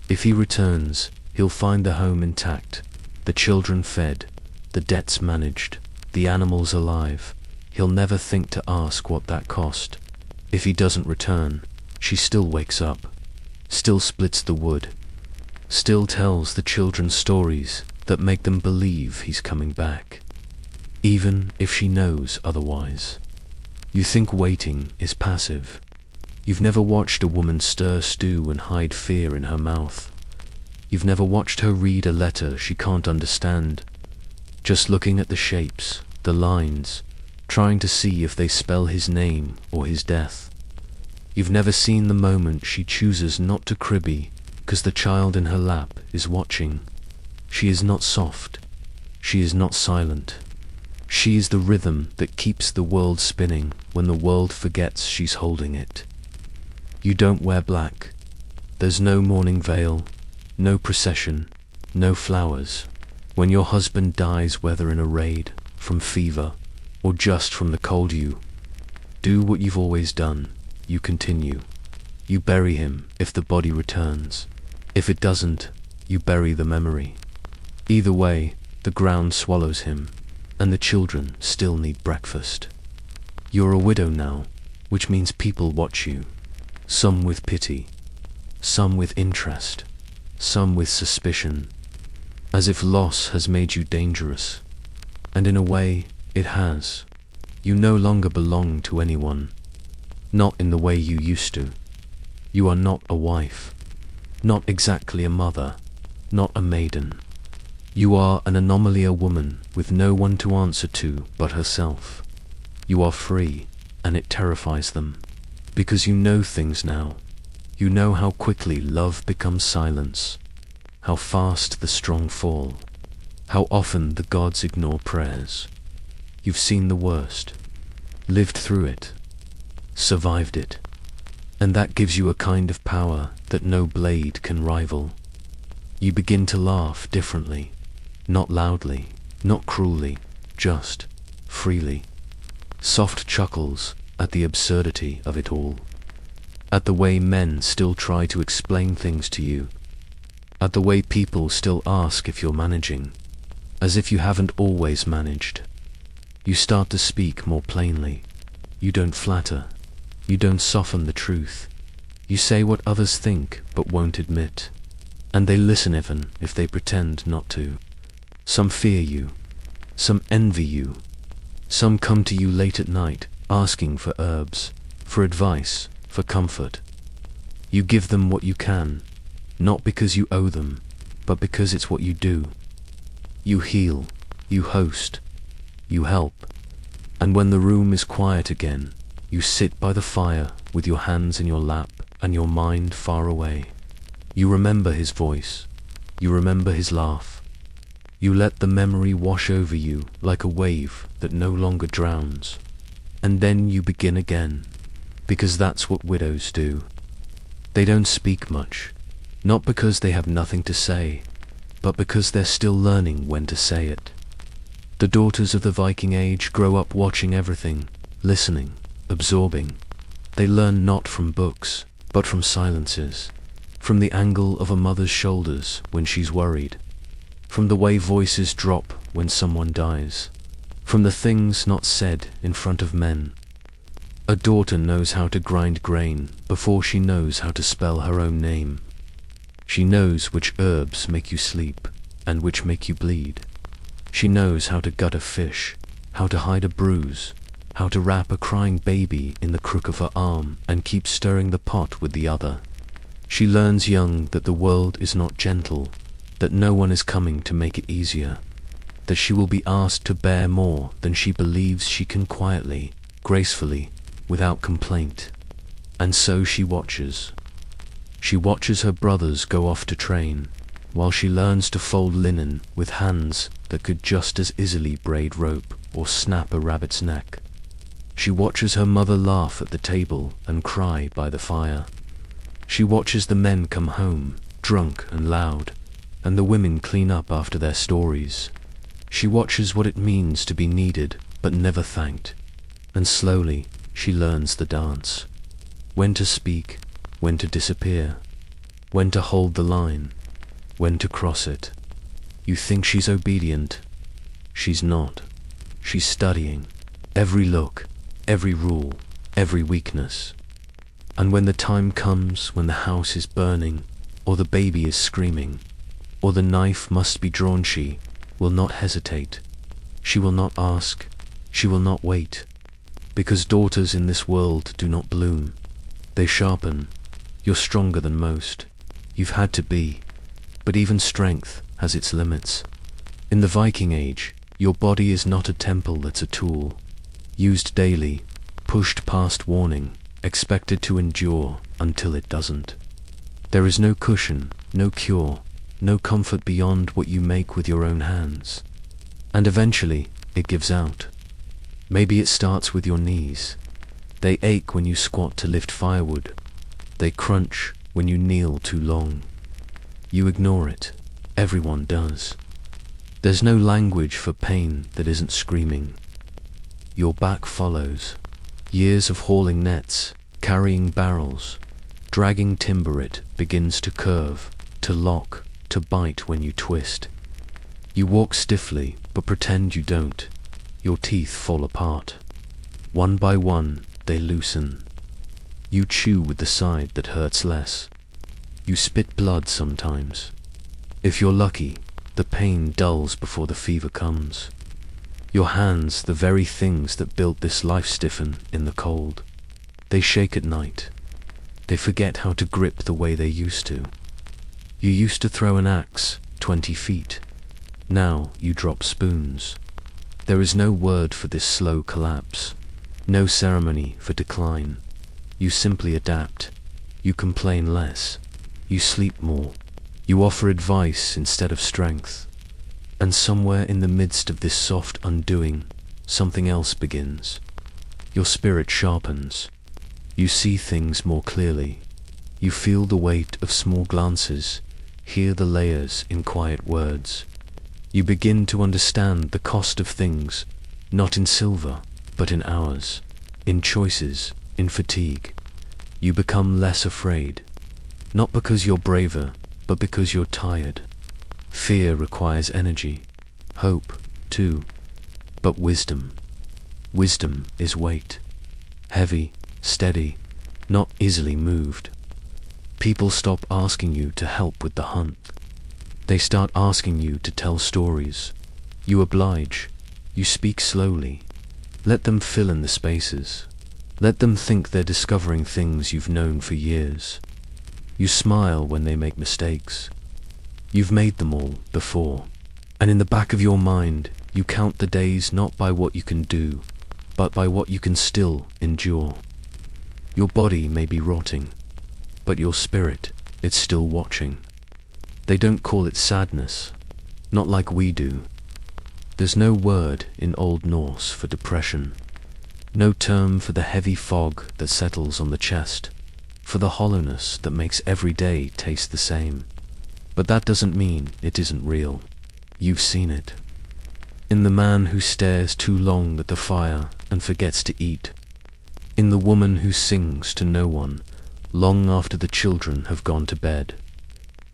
If he returns, he'll find the home intact, the children fed, the debts managed, the animals alive. He'll never think to ask what that cost. If he doesn't return, she still wakes up, still splits the wood, still tells the children stories that make them believe he's coming back, even if she knows otherwise. You think waiting is passive. You've never watched a woman stir stew and hide fear in her mouth. You've never watched her read a letter she can't understand, just looking at the shapes, the lines, trying to see if they spell his name or his death. You've never seen the moment she chooses not to cribby because the child in her lap is watching. She is not soft. She is not silent. She is the rhythm that keeps the world spinning when the world forgets she's holding it. You don't wear black. There's no mourning veil, no procession, no flowers. When your husband dies, whether in a raid, from fever, or just from the cold, you do what you've always done. You continue. You bury him if the body returns. If it doesn't, you bury the memory. Either way, the ground swallows him, and the children still need breakfast. You're a widow now, which means people watch you. Some with pity, some with interest, some with suspicion, as if loss has made you dangerous. And in a way, it has. You no longer belong to anyone, not in the way you used to. You are not a wife, not exactly a mother, not a maiden. You are an anomaly, a woman with no one to answer to but herself. You are free, and it terrifies them, because you know things now. You know how quickly love becomes silence, how fast the strong fall, how often the gods ignore prayers. You've seen the worst, lived through it, survived it, and that gives you a kind of power that no blade can rival. You begin to laugh differently, not loudly, not cruelly, just freely. Soft chuckles at the absurdity of it all, at the way men still try to explain things to you, at the way people still ask if you're managing, as if you haven't always managed. You start to speak more plainly. You don't flatter. You don't soften the truth. You say what others think but won't admit, and they listen even if they pretend not to. Some fear you, some envy you, some come to you late at night asking for herbs, for advice, for comfort. You give them what you can, not because you owe them, but because it's what you do. You heal, you host, you help, and when the room is quiet again, you sit by the fire with your hands in your lap and your mind far away. You remember his voice, you remember his laugh. You let the memory wash over you like a wave that no longer drowns. And then you begin again, because that's what widows do. They don't speak much, not because they have nothing to say, but because they're still learning when to say it. The daughters of the Viking age grow up watching everything, listening, absorbing. They learn not from books, but from silences, from the angle of a mother's shoulders when she's worried, from the way voices drop when someone dies, from the things not said in front of men. A daughter knows how to grind grain before she knows how to spell her own name. She knows which herbs make you sleep and which make you bleed. She knows how to gut a fish, how to hide a bruise, how to wrap a crying baby in the crook of her arm and keep stirring the pot with the other. She learns young that the world is not gentle, that no one is coming to make it easier, that she will be asked to bear more than she believes she can quietly, gracefully, without complaint. And so she watches. She watches her brothers go off to train, while she learns to fold linen with hands that could just as easily braid rope or snap a rabbit's neck. She watches her mother laugh at the table and cry by the fire. She watches the men come home, drunk and loud, and the women clean up after their stories. She watches what it means to be needed but never thanked, and slowly she learns the dance. When to speak, when to disappear, when to hold the line, when to cross it. You think she's obedient. She's not. She's studying every look, every rule, every weakness. And when the time comes when the house is burning, or the baby is screaming, or the knife must be drawn, she will not hesitate. She will not ask. She will not wait. Because daughters in this world do not bloom. They sharpen. You're stronger than most. You've had to be. But even strength has its limits. In the Viking Age, your body is not a temple that's a tool. Used daily, pushed past warning, expected to endure until it doesn't. There is no cushion, no cure, no comfort beyond what you make with your own hands. And eventually, it gives out. Maybe it starts with your knees. They ache when you squat to lift firewood. They crunch when you kneel too long. You ignore it. Everyone does. There's no language for pain that isn't screaming. Your back follows. Years of hauling nets, carrying barrels, dragging timber, it begins to curve, to lock, to bite when you twist. You walk stiffly, but pretend you don't. Your teeth fall apart. One by one, they loosen. You chew with the side that hurts less. You spit blood sometimes. If you're lucky, the pain dulls before the fever comes. Your hands, the very things that built this life, stiffen in the cold. They shake at night. They forget how to grip the way they used to. You used to throw an axe 20 feet. Now you drop spoons. There is no word for this slow collapse. No ceremony for decline. You simply adapt. You complain less. You sleep more. You offer advice instead of strength. And somewhere in the midst of this soft undoing, something else begins. Your spirit sharpens. You see things more clearly. You feel the weight of small glances, hear the layers in quiet words. You begin to understand the cost of things, not in silver, but in hours, in choices, in fatigue. You become less afraid, not because you're braver, but because you're tired. Fear requires energy, hope, too, but wisdom. Wisdom is weight, heavy, steady, not easily moved. People stop asking you to help with the hunt. They start asking you to tell stories. You oblige. You speak slowly. Let them fill in the spaces. Let them think they're discovering things you've known for years. You smile when they make mistakes. You've made them all before. And in the back of your mind, you count the days not by what you can do, but by what you can still endure. Your body may be rotting, but your spirit, it's still watching. They don't call it sadness, not like we do. There's no word in Old Norse for depression, no term for the heavy fog that settles on the chest, for the hollowness that makes every day taste the same. But that doesn't mean it isn't real. You've seen it. In the man who stares too long at the fire and forgets to eat. In the woman who sings to no one, long after the children have gone to bed.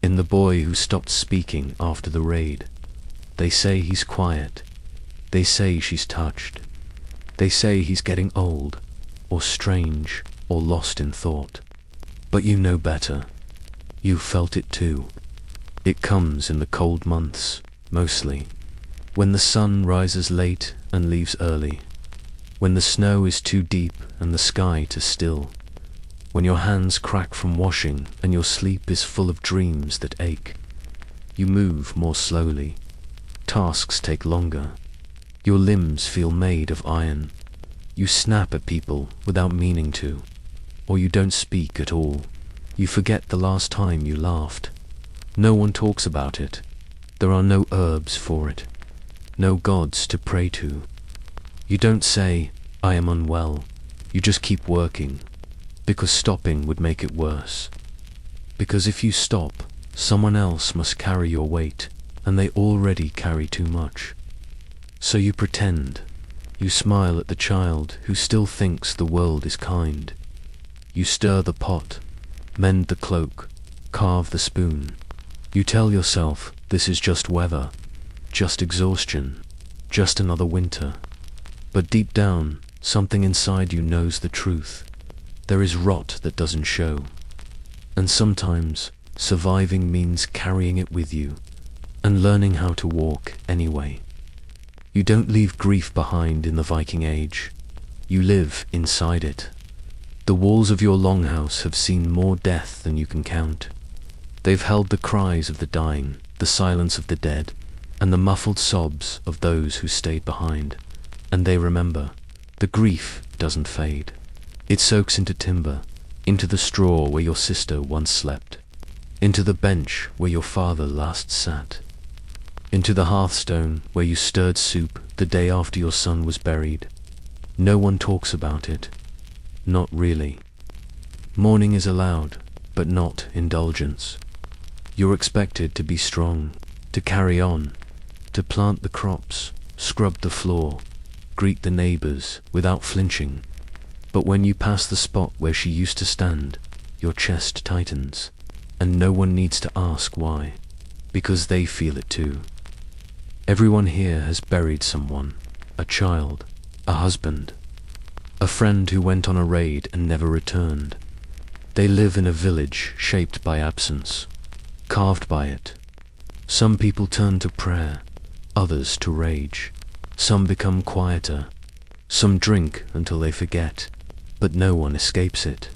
In the boy who stopped speaking after the raid. They say he's quiet. They say she's touched. They say he's getting old, or strange, or lost in thought. But you know better. You've felt it too. It comes in the cold months, mostly. When the sun rises late and leaves early. When the snow is too deep and the sky too still. When your hands crack from washing and your sleep is full of dreams that ache. You move more slowly. Tasks take longer. Your limbs feel made of iron. You snap at people without meaning to, or you don't speak at all. You forget the last time you laughed. No one talks about it. There are no herbs for it. No gods to pray to. You don't say, I am unwell. You just keep working. Because stopping would make it worse. Because if you stop, someone else must carry your weight, and they already carry too much. So you pretend. You smile at the child who still thinks the world is kind. You stir the pot, mend the cloak, carve the spoon. You tell yourself this is just weather, just exhaustion, just another winter. But deep down, something inside you knows the truth. There is rot that doesn't show. And sometimes, surviving means carrying it with you, and learning how to walk anyway. You don't leave grief behind in the Viking age. You live inside it. The walls of your longhouse have seen more death than you can count. They've held the cries of the dying, the silence of the dead, and the muffled sobs of those who stayed behind. And they remember. The grief doesn't fade. It soaks into timber, into the straw where your sister once slept, into the bench where your father last sat, into the hearthstone where you stirred soup the day after your son was buried. No one talks about it. Not really. Mourning is allowed, but not indulgence. You're expected to be strong, to carry on, to plant the crops, scrub the floor, greet the neighbors without flinching. But when you pass the spot where she used to stand, your chest tightens, and no one needs to ask why, because they feel it too. Everyone here has buried someone, a child, a husband, a friend who went on a raid and never returned. They live in a village shaped by absence, carved by it. Some people turn to prayer, others to rage. Some become quieter. Some drink until they forget, but no one escapes it.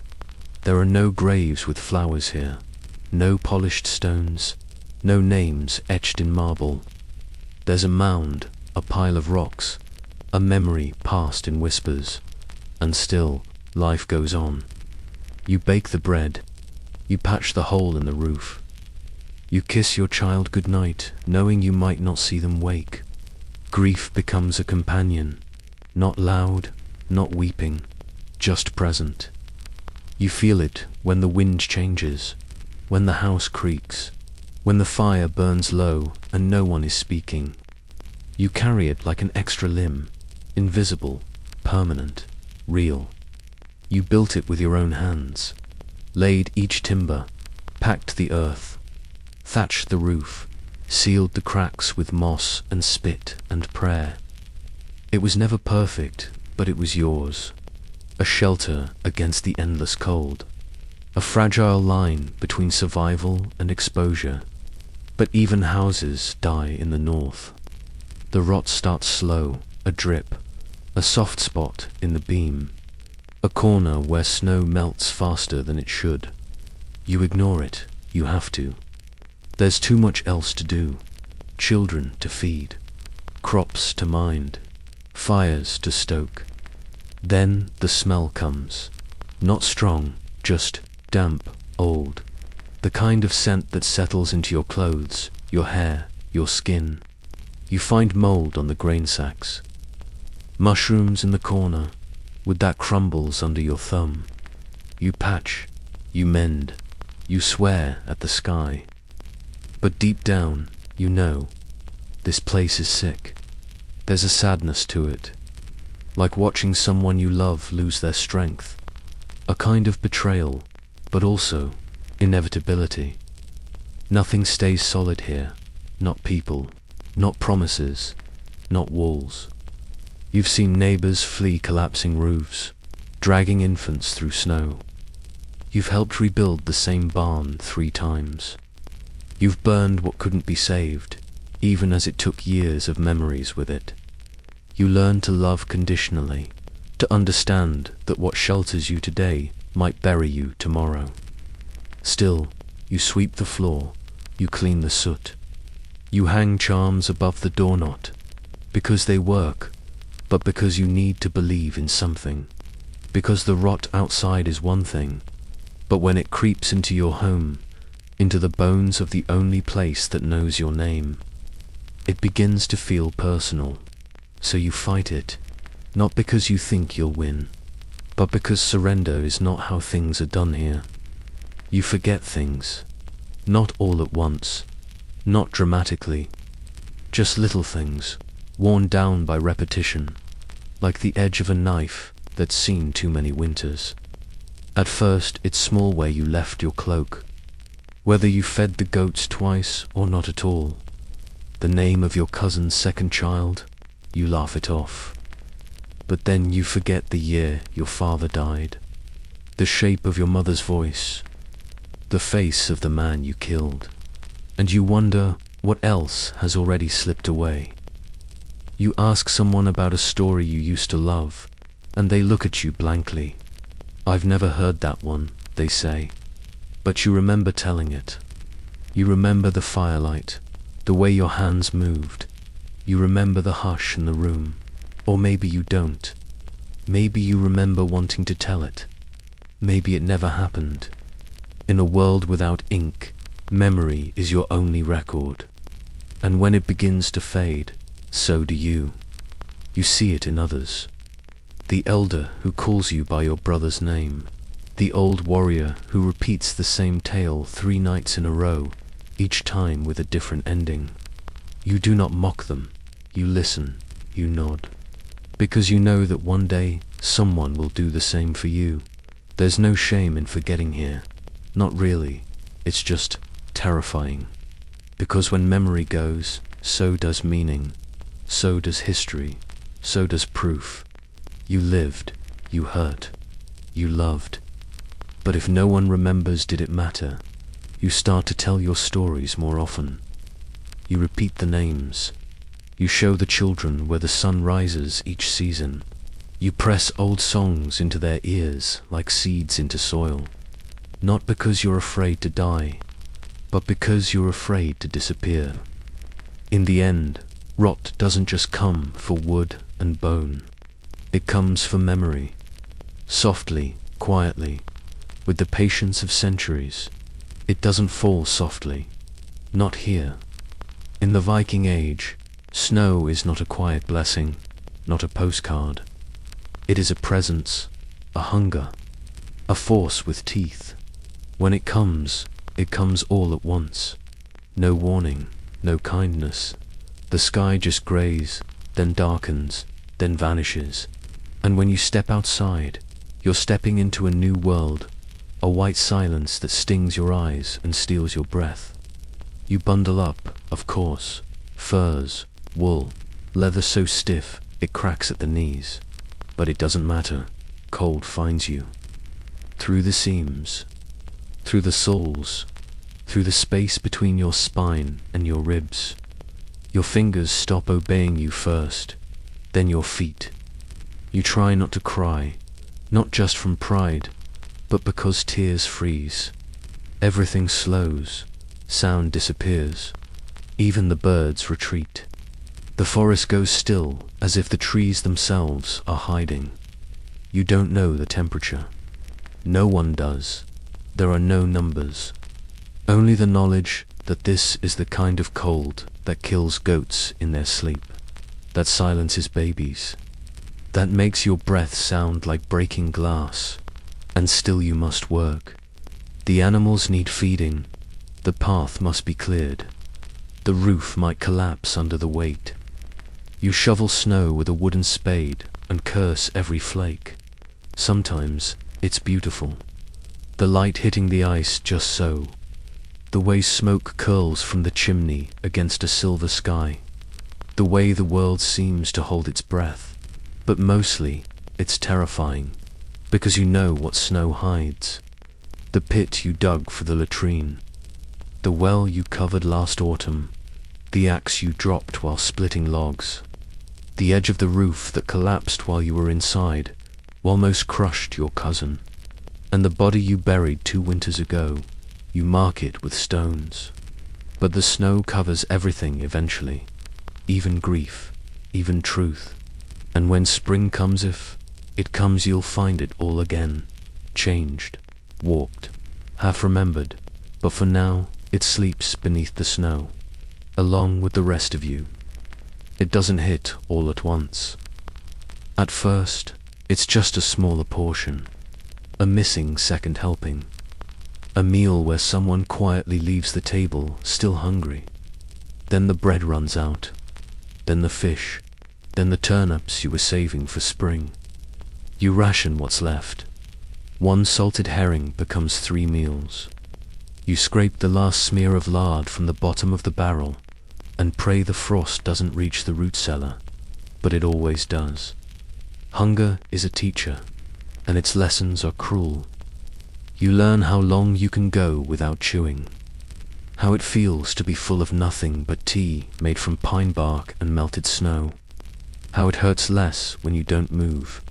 There are no graves with flowers here, no polished stones, no names etched in marble. There's a mound, a pile of rocks, a memory passed in whispers, and still life goes on. You bake the bread, you patch the hole in the roof. You kiss your child goodnight, knowing you might not see them wake. Grief becomes a companion, not loud, not weeping, just present. You feel it when the wind changes, when the house creaks, when the fire burns low and no one is speaking. You carry it like an extra limb, invisible, permanent, real. You built it with your own hands, laid each timber, packed the earth, thatched the roof, sealed the cracks with moss and spit and prayer. It was never perfect, but it was yours. A shelter against the endless cold. A fragile line between survival and exposure. But even houses die in the north. The rot starts slow, a drip, a soft spot in the beam. A corner where snow melts faster than it should. You ignore it, you have to. There's too much else to do. Children to feed, crops to mind, fires to stoke. Then the smell comes. Not strong, just damp, old. The kind of scent that settles into your clothes, your hair, your skin. You find mold on the grain sacks. Mushrooms in the corner, with that crumbles under your thumb. You patch, you mend, you swear at the sky. But deep down, you know, this place is sick. There's a sadness to it, like watching someone you love lose their strength. A kind of betrayal, but also inevitability. Nothing stays solid here, not people, not promises, not walls. You've seen neighbors flee collapsing roofs, dragging infants through snow. You've helped rebuild the same barn 3 times. You've burned what couldn't be saved, even as it took years of memories with it. You learn to love conditionally, to understand that what shelters you today might bury you tomorrow. Still, you sweep the floor, you clean the soot. You hang charms above the doorknot, because they work, but because you need to believe in something. Because the rot outside is one thing, But when it creeps into your home, into the bones of the only place that knows your name, it begins to feel personal. So you fight it, not because you think you'll win, but because surrender is not how things are done here. You forget things, not all at once, not dramatically, just little things, worn down by repetition, like the edge of a knife that's seen too many winters. At first, it's small where you left your cloak, whether you fed the goats twice or not at all. The name of your cousin's second child, you laugh it off. But then you forget the year your father died, the shape of your mother's voice, the face of the man you killed, and you wonder what else has already slipped away. You ask someone about a story you used to love, and they look at you blankly. "I've never heard that one," they say. But you remember telling it. You remember the firelight, the way your hands moved. You remember the hush in the room. Or maybe you don't. Maybe you remember wanting to tell it. Maybe it never happened. In a world without ink, memory is your only record. And when it begins to fade, so do you. You see it in others. The elder who calls you by your brother's name. The old warrior who repeats the same tale 3 nights in a row, each time with a different ending. You do not mock them. You listen. You nod. Because you know that one day someone will do the same for you. There's no shame in forgetting here. Not really. It's just terrifying. Because when memory goes, so does meaning. So does history. So does proof. You lived. You hurt. You loved. But if no one remembers, did it matter? You start to tell your stories more often. You repeat the names. You show the children where the sun rises each season. You press old songs into their ears like seeds into soil. Not because you're afraid to die, but because you're afraid to disappear. In the end, rot doesn't just come for wood and bone. It comes for memory. Softly, quietly, with the patience of centuries. It doesn't fall softly. Not here. In the Viking Age, snow is not a quiet blessing, not a postcard. It is a presence, a hunger, a force with teeth. When it comes all at once. No warning, no kindness. The sky just grays, then darkens, then vanishes. And when you step outside, you're stepping into a new world, a white silence that stings your eyes and steals your breath. You bundle up, of course, furs, wool, leather so stiff it cracks at the knees. But it doesn't matter, cold finds you. Through the seams, through the soles, through the space between your spine and your ribs. Your fingers stop obeying you first, then your feet. You try not to cry, not just from pride, but because tears freeze. Everything slows, sound disappears, even the birds retreat. The forest goes still, as if the trees themselves are hiding. You don't know the temperature. No one does. There are no numbers. Only the knowledge that this is the kind of cold that kills goats in their sleep, that silences babies, that makes your breath sound like breaking glass. And still you must work. The animals need feeding. The path must be cleared. The roof might collapse under the weight. You shovel snow with a wooden spade and curse every flake. Sometimes it's beautiful. The light hitting the ice just so. The way smoke curls from the chimney against a silver sky. The way the world seems to hold its breath. But mostly, it's terrifying, because you know what snow hides. The pit you dug for the latrine. The well you covered last autumn. The axe you dropped while splitting logs. The edge of the roof that collapsed while you were inside, almost crushed your cousin. And the body you buried 2 winters ago, you mark it with stones. But the snow covers everything eventually, even grief, even truth. And when spring comes, if it comes, you'll find it all again, changed, warped, half remembered, but for now, it sleeps beneath the snow, along with the rest of you. It doesn't hit all at once. At first, it's just a smaller portion, a missing second helping, a meal where someone quietly leaves the table still hungry. Then the bread runs out, then the fish, then the turnips you were saving for spring. You ration what's left. One salted herring becomes 3 meals. You scrape the last smear of lard from the bottom of the barrel and pray the frost doesn't reach the root cellar, but it always does. Hunger is a teacher, and its lessons are cruel. You learn how long you can go without chewing, how it feels to be full of nothing but tea made from pine bark and melted snow, how it hurts less when you don't move.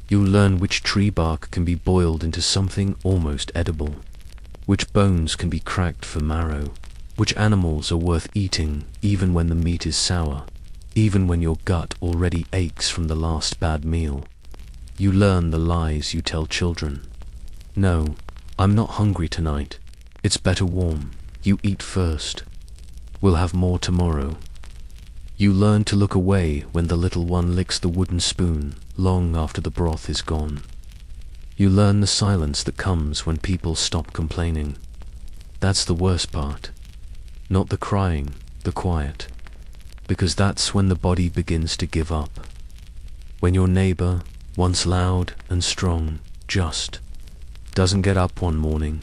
You'll learn which tree bark can be boiled into something almost edible, which bones can be cracked for marrow, which animals are worth eating even when the meat is sour, even when your gut already aches from the last bad meal. You learn the lies you tell children. No, I'm not hungry tonight. It's better warm. You eat first. We'll have more tomorrow. You learn to look away when the little one licks the wooden spoon long after the broth is gone. You learn the silence that comes when people stop complaining. That's the worst part. Not the crying, the quiet. Because that's when the body begins to give up. When your neighbor, once loud and strong, just doesn't get up one morning.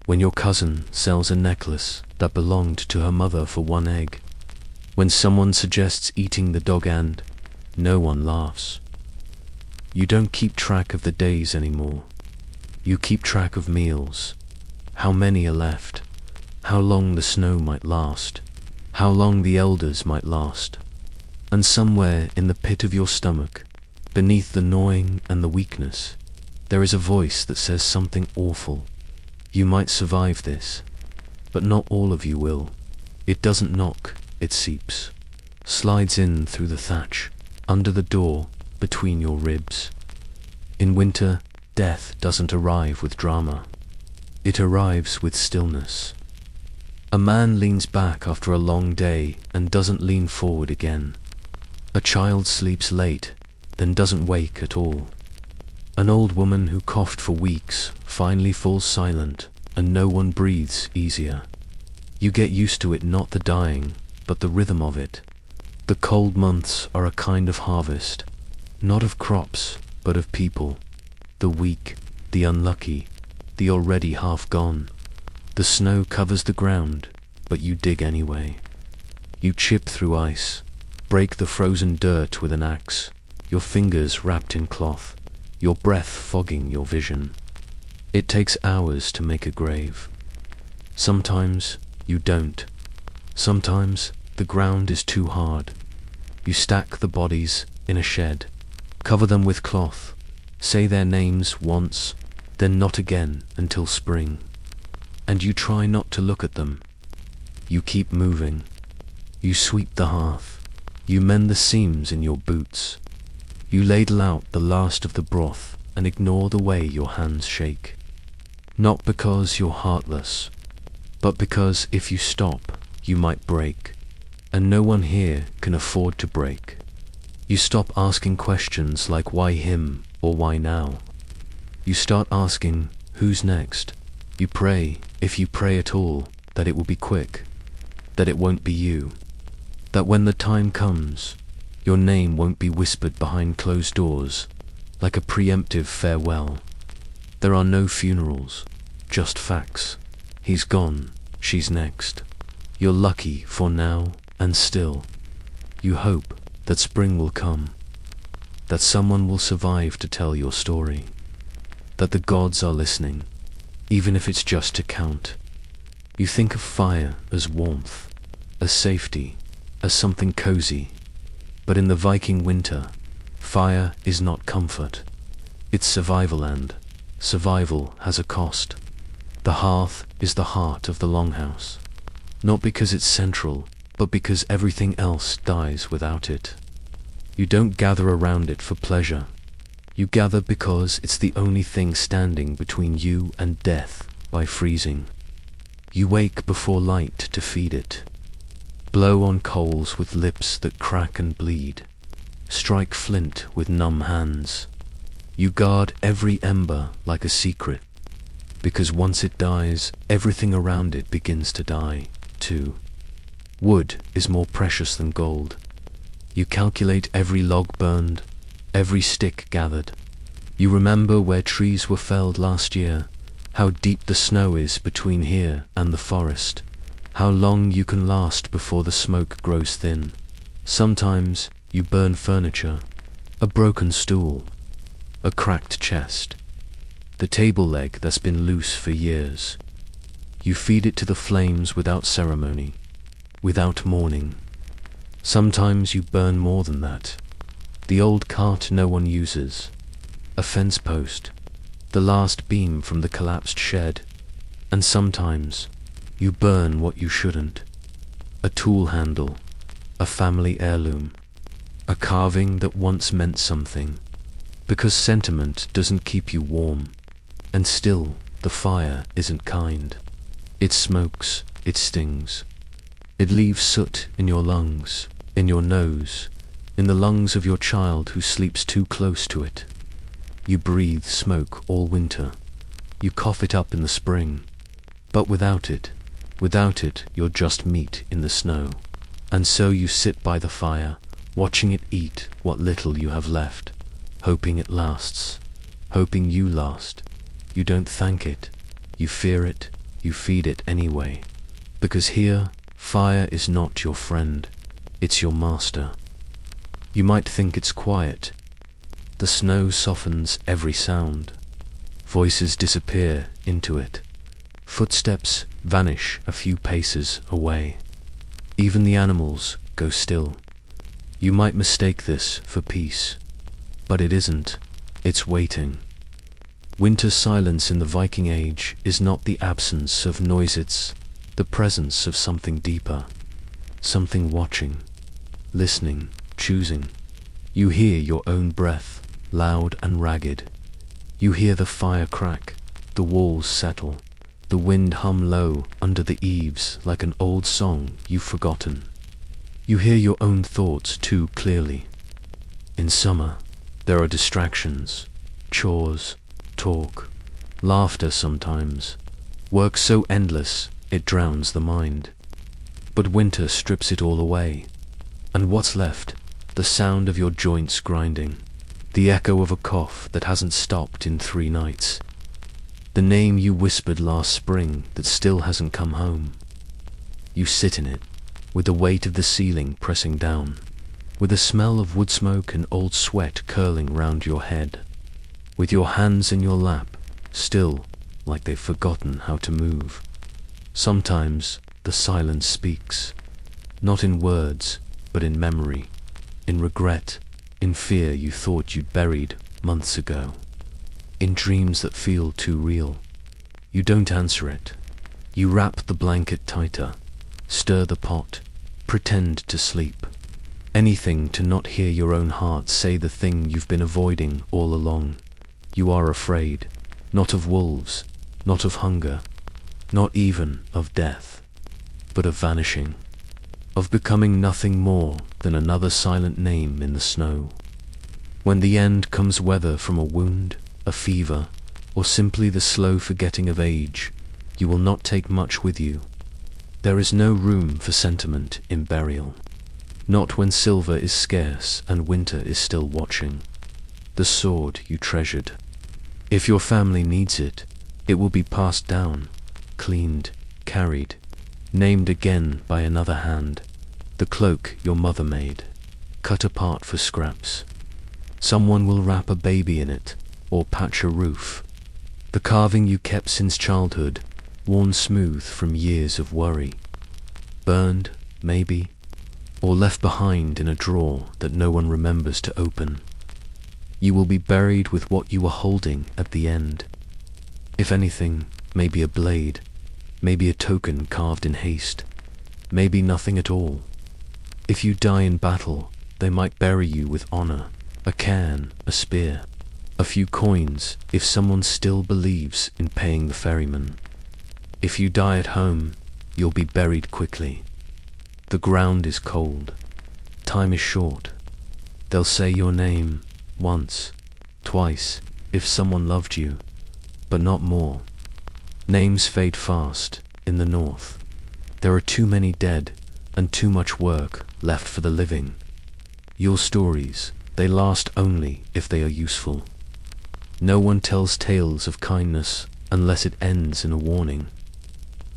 When your cousin sells a necklace that belonged to her mother for 1 egg. When someone suggests eating the dog and no one laughs. You don't keep track of the days anymore. You keep track of meals. How many are left? How long the snow might last? How long the elders might last? And somewhere in the pit of your stomach, beneath the gnawing and the weakness, there is a voice that says something awful. You might survive this, but not all of you will. It doesn't knock, it seeps, slides in through the thatch, under the door, between your ribs. In winter, death doesn't arrive with drama. It arrives with stillness. A man leans back after a long day and doesn't lean forward again. A child sleeps late, then doesn't wake at all. An old woman who coughed for weeks finally falls silent, and no one breathes easier. You get used to it, not the dying, but the rhythm of it. The cold months are a kind of harvest, not of crops, but of people. The weak, the unlucky, the already half gone. The snow covers the ground, but you dig anyway. You chip through ice, break the frozen dirt with an axe, your fingers wrapped in cloth, your breath fogging your vision. It takes hours to make a grave. Sometimes you don't. Sometimes the ground is too hard. You stack the bodies in a shed, cover them with cloth, say their names once, then not again until spring. And you try not to look at them. You keep moving. You sweep the hearth. You mend the seams in your boots. You ladle out the last of the broth and ignore the way your hands shake. Not because you're heartless, but because if you stop, you might break, and no one here can afford to break. You stop asking questions like why him or why now. You start asking who's next. You pray, if you pray at all, that it will be quick, that it won't be you, that when the time comes, your name won't be whispered behind closed doors, like a preemptive farewell. There are no funerals, just facts. He's gone, she's next. You're lucky for now, and still, you hope that spring will come, that someone will survive to tell your story, that the gods are listening, even if it's just to count. You think of fire as warmth, as safety, as something cozy, but in the Viking winter, fire is not comfort. It's survival, and survival has a cost. The hearth is the heart of the longhouse, not because it's central, but because everything else dies without it. You don't gather around it for pleasure. You gather because it's the only thing standing between you and death, by freezing. You wake before light to feed it. Blow on coals with lips that crack and bleed. Strike flint with numb hands. You guard every ember like a secret, because once it dies, everything around it begins to die, too. Wood is more precious than gold. You calculate every log burned, every stick gathered. You remember where trees were felled last year, how deep the snow is between here and the forest, how long you can last before the smoke grows thin. Sometimes you burn furniture, a broken stool, a cracked chest, the table leg that's been loose for years. You feed it to the flames without ceremony, without mourning. Sometimes you burn more than that. The old cart no one uses, a fence post, the last beam from the collapsed shed, and sometimes you burn what you shouldn't. A tool handle, a family heirloom, a carving that once meant something, because sentiment doesn't keep you warm, and still the fire isn't kind. It smokes, it stings. It leaves soot in your lungs, in your nose, in the lungs of your child who sleeps too close to it. You breathe smoke all winter. You cough it up in the spring. But without it, you're just meat in the snow. And so you sit by the fire, watching it eat what little you have left, hoping it lasts, hoping you last. You don't thank it, you fear it, you feed it anyway. Because here, fire is not your friend, it's your master. You might think it's quiet. The snow softens every sound. Voices disappear into it. Footsteps vanish a few paces away. Even the animals go still. You might mistake this for peace, but it isn't. It's waiting. Winter's silence in the Viking Age is not the absence of noise, it's the presence of something deeper, something watching, listening, choosing. You hear your own breath, loud and ragged. You hear the fire crack, the walls settle, the wind hum low under the eaves like an old song you've forgotten. You hear your own thoughts too clearly. In summer, there are distractions, chores, talk, laughter sometimes, work so endless it drowns the mind. But winter strips it all away, and what's left? The sound of your joints grinding, the echo of a cough that hasn't stopped in 3 nights, the name you whispered last spring that still hasn't come home. You sit in it, with the weight of the ceiling pressing down, with the smell of wood smoke and old sweat curling round your head, with your hands in your lap, still like they've forgotten how to move. Sometimes the silence speaks, not in words, but in memory, in regret, in fear you thought you'd buried months ago, in dreams that feel too real. You don't answer it. You wrap the blanket tighter, stir the pot, pretend to sleep. Anything to not hear your own heart say the thing you've been avoiding all along. You are afraid, not of wolves, not of hunger, not even of death, but of vanishing, of becoming nothing more than another silent name in the snow. When the end comes, whether from a wound, a fever, or simply the slow forgetting of age, you will not take much with you. There is no room for sentiment in burial, not when silver is scarce and winter is still watching. The sword you treasured. If your family needs it, it will be passed down, cleaned, carried, named again by another hand. The cloak your mother made, cut apart for scraps. Someone will wrap a baby in it, or patch a roof. The carving you kept since childhood, worn smooth from years of worry. Burned, maybe, or left behind in a drawer that no one remembers to open. You will be buried with what you were holding at the end. If anything, maybe a blade, maybe a token carved in haste, maybe nothing at all. If you die in battle, they might bury you with honor, a cairn, a spear, a few coins if someone still believes in paying the ferryman. If you die at home, you'll be buried quickly. The ground is cold. Time is short. They'll say your name once, twice, if someone loved you, but not more. Names fade fast in the north. There are too many dead and too much work left for the living. Your stories, they last only if they are useful. No one tells tales of kindness unless it ends in a warning.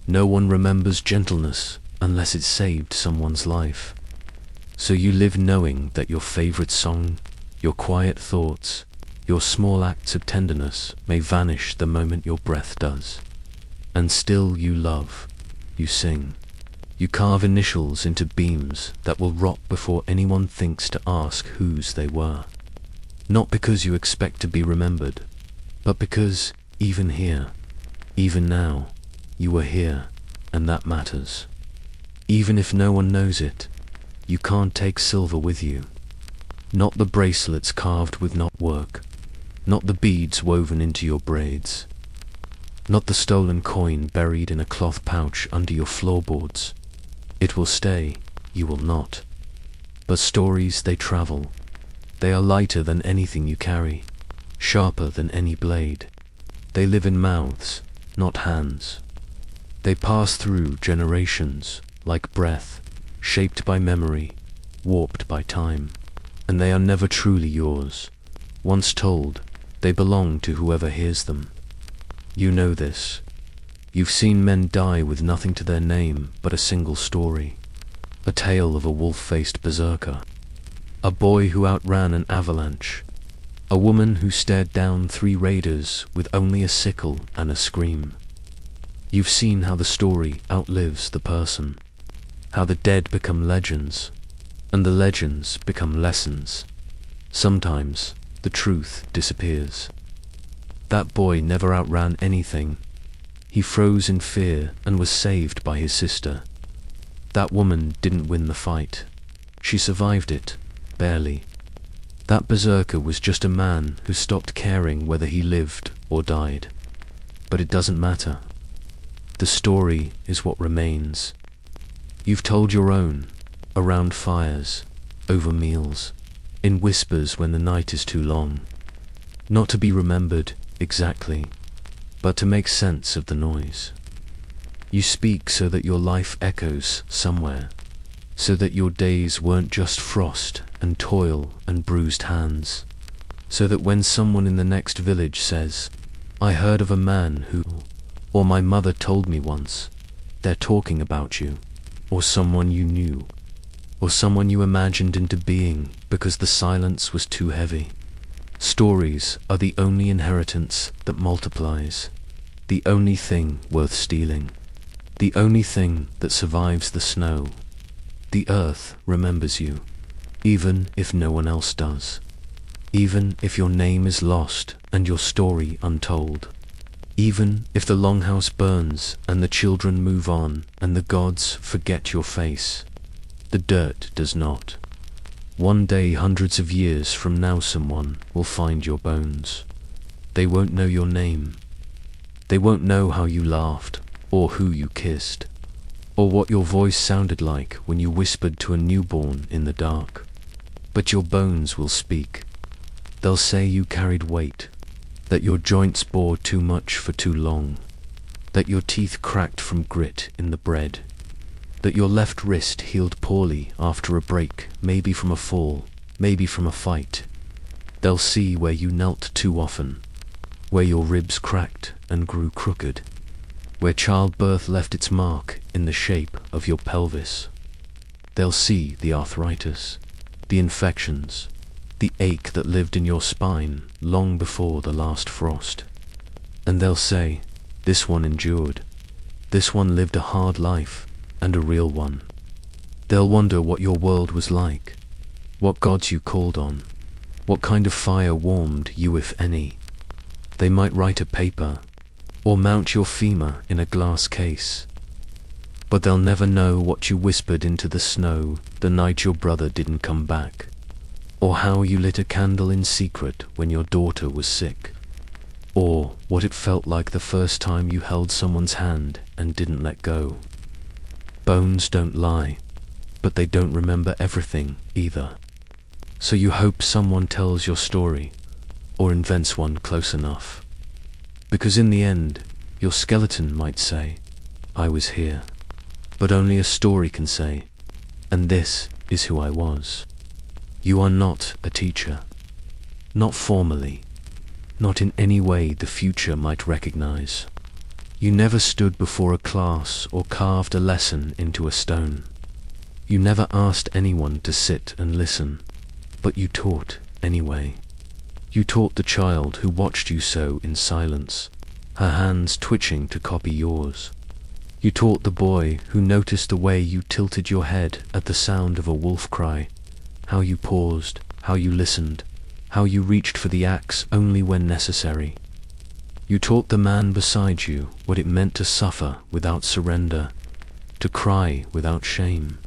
No one remembers gentleness unless it saved someone's life. So you live knowing that your favorite song, your quiet thoughts, your small acts of tenderness may vanish the moment your breath does. And still you love, you sing. You carve initials into beams that will rot before anyone thinks to ask whose they were. Not because you expect to be remembered, but because even here, even now, you were here, and that matters. Even if no one knows it, you can't take silver with you. Not the bracelets carved with knot work, not the beads woven into your braids, not the stolen coin buried in a cloth pouch under your floorboards. It will stay, you will not. But stories, they travel. They are lighter than anything you carry, sharper than any blade. They live in mouths, not hands. They pass through generations, like breath, shaped by memory, warped by time. And they are never truly yours. Once told, they belong to whoever hears them. You know this. You've seen men die with nothing to their name but a single story. A tale of a wolf-faced berserker. A boy who outran an avalanche. A woman who stared down 3 raiders with only a sickle and a scream. You've seen how the story outlives the person. How the dead become legends, and the legends become lessons. Sometimes the truth disappears. That boy never outran anything. He froze in fear and was saved by his sister. That woman didn't win the fight. She survived it, barely. That berserker was just a man who stopped caring whether he lived or died. But it doesn't matter. The story is what remains. You've told your own, around fires, over meals, in whispers when the night is too long. Not to be remembered exactly, but to make sense of the noise. You speak so that your life echoes somewhere, so that your days weren't just frost and toil and bruised hands, so that when someone in the next village says, "I heard of a man who," or "my mother told me once," they're talking about you, or someone you knew, or someone you imagined into being because the silence was too heavy. Stories are the only inheritance that multiplies, the only thing worth stealing, the only thing that survives the snow. The earth remembers you, even if no one else does, even if your name is lost and your story untold, even if the longhouse burns and the children move on and the gods forget your face. The dirt does not. One day, hundreds of years from now, someone will find your bones. They won't know your name. They won't know how you laughed, or who you kissed, or what your voice sounded like when you whispered to a newborn in the dark. But your bones will speak. They'll say you carried weight, that your joints bore too much for too long, that your teeth cracked from grit in the bread, that your left wrist healed poorly after a break, maybe from a fall, maybe from a fight. They'll see where you knelt too often, where your ribs cracked and grew crooked, where childbirth left its mark in the shape of your pelvis. They'll see the arthritis, the infections, the ache that lived in your spine long before the last frost. And they'll say, "This one endured. This one lived a hard life, and a real one." They'll wonder what your world was like, what gods you called on, what kind of fire warmed you, if any. They might write a paper, or mount your femur in a glass case. But they'll never know what you whispered into the snow the night your brother didn't come back, or how you lit a candle in secret when your daughter was sick. Or what it felt like the first time you held someone's hand and didn't let go. Bones don't lie, but they don't remember everything either. So you hope someone tells your story, or invents one close enough. Because in the end, your skeleton might say, I was here. But only a story can say, and this is who I was. You are not a teacher. Not formally. Not in any way the future might recognize. You never stood before a class or carved a lesson into a stone. You never asked anyone to sit and listen, but you taught anyway. You taught the child who watched you sew in silence, her hands twitching to copy yours. You taught the boy who noticed the way you tilted your head at the sound of a wolf cry, how you paused, how you listened, how you reached for the axe only when necessary. You taught the man beside you what it meant to suffer without surrender, to cry without shame,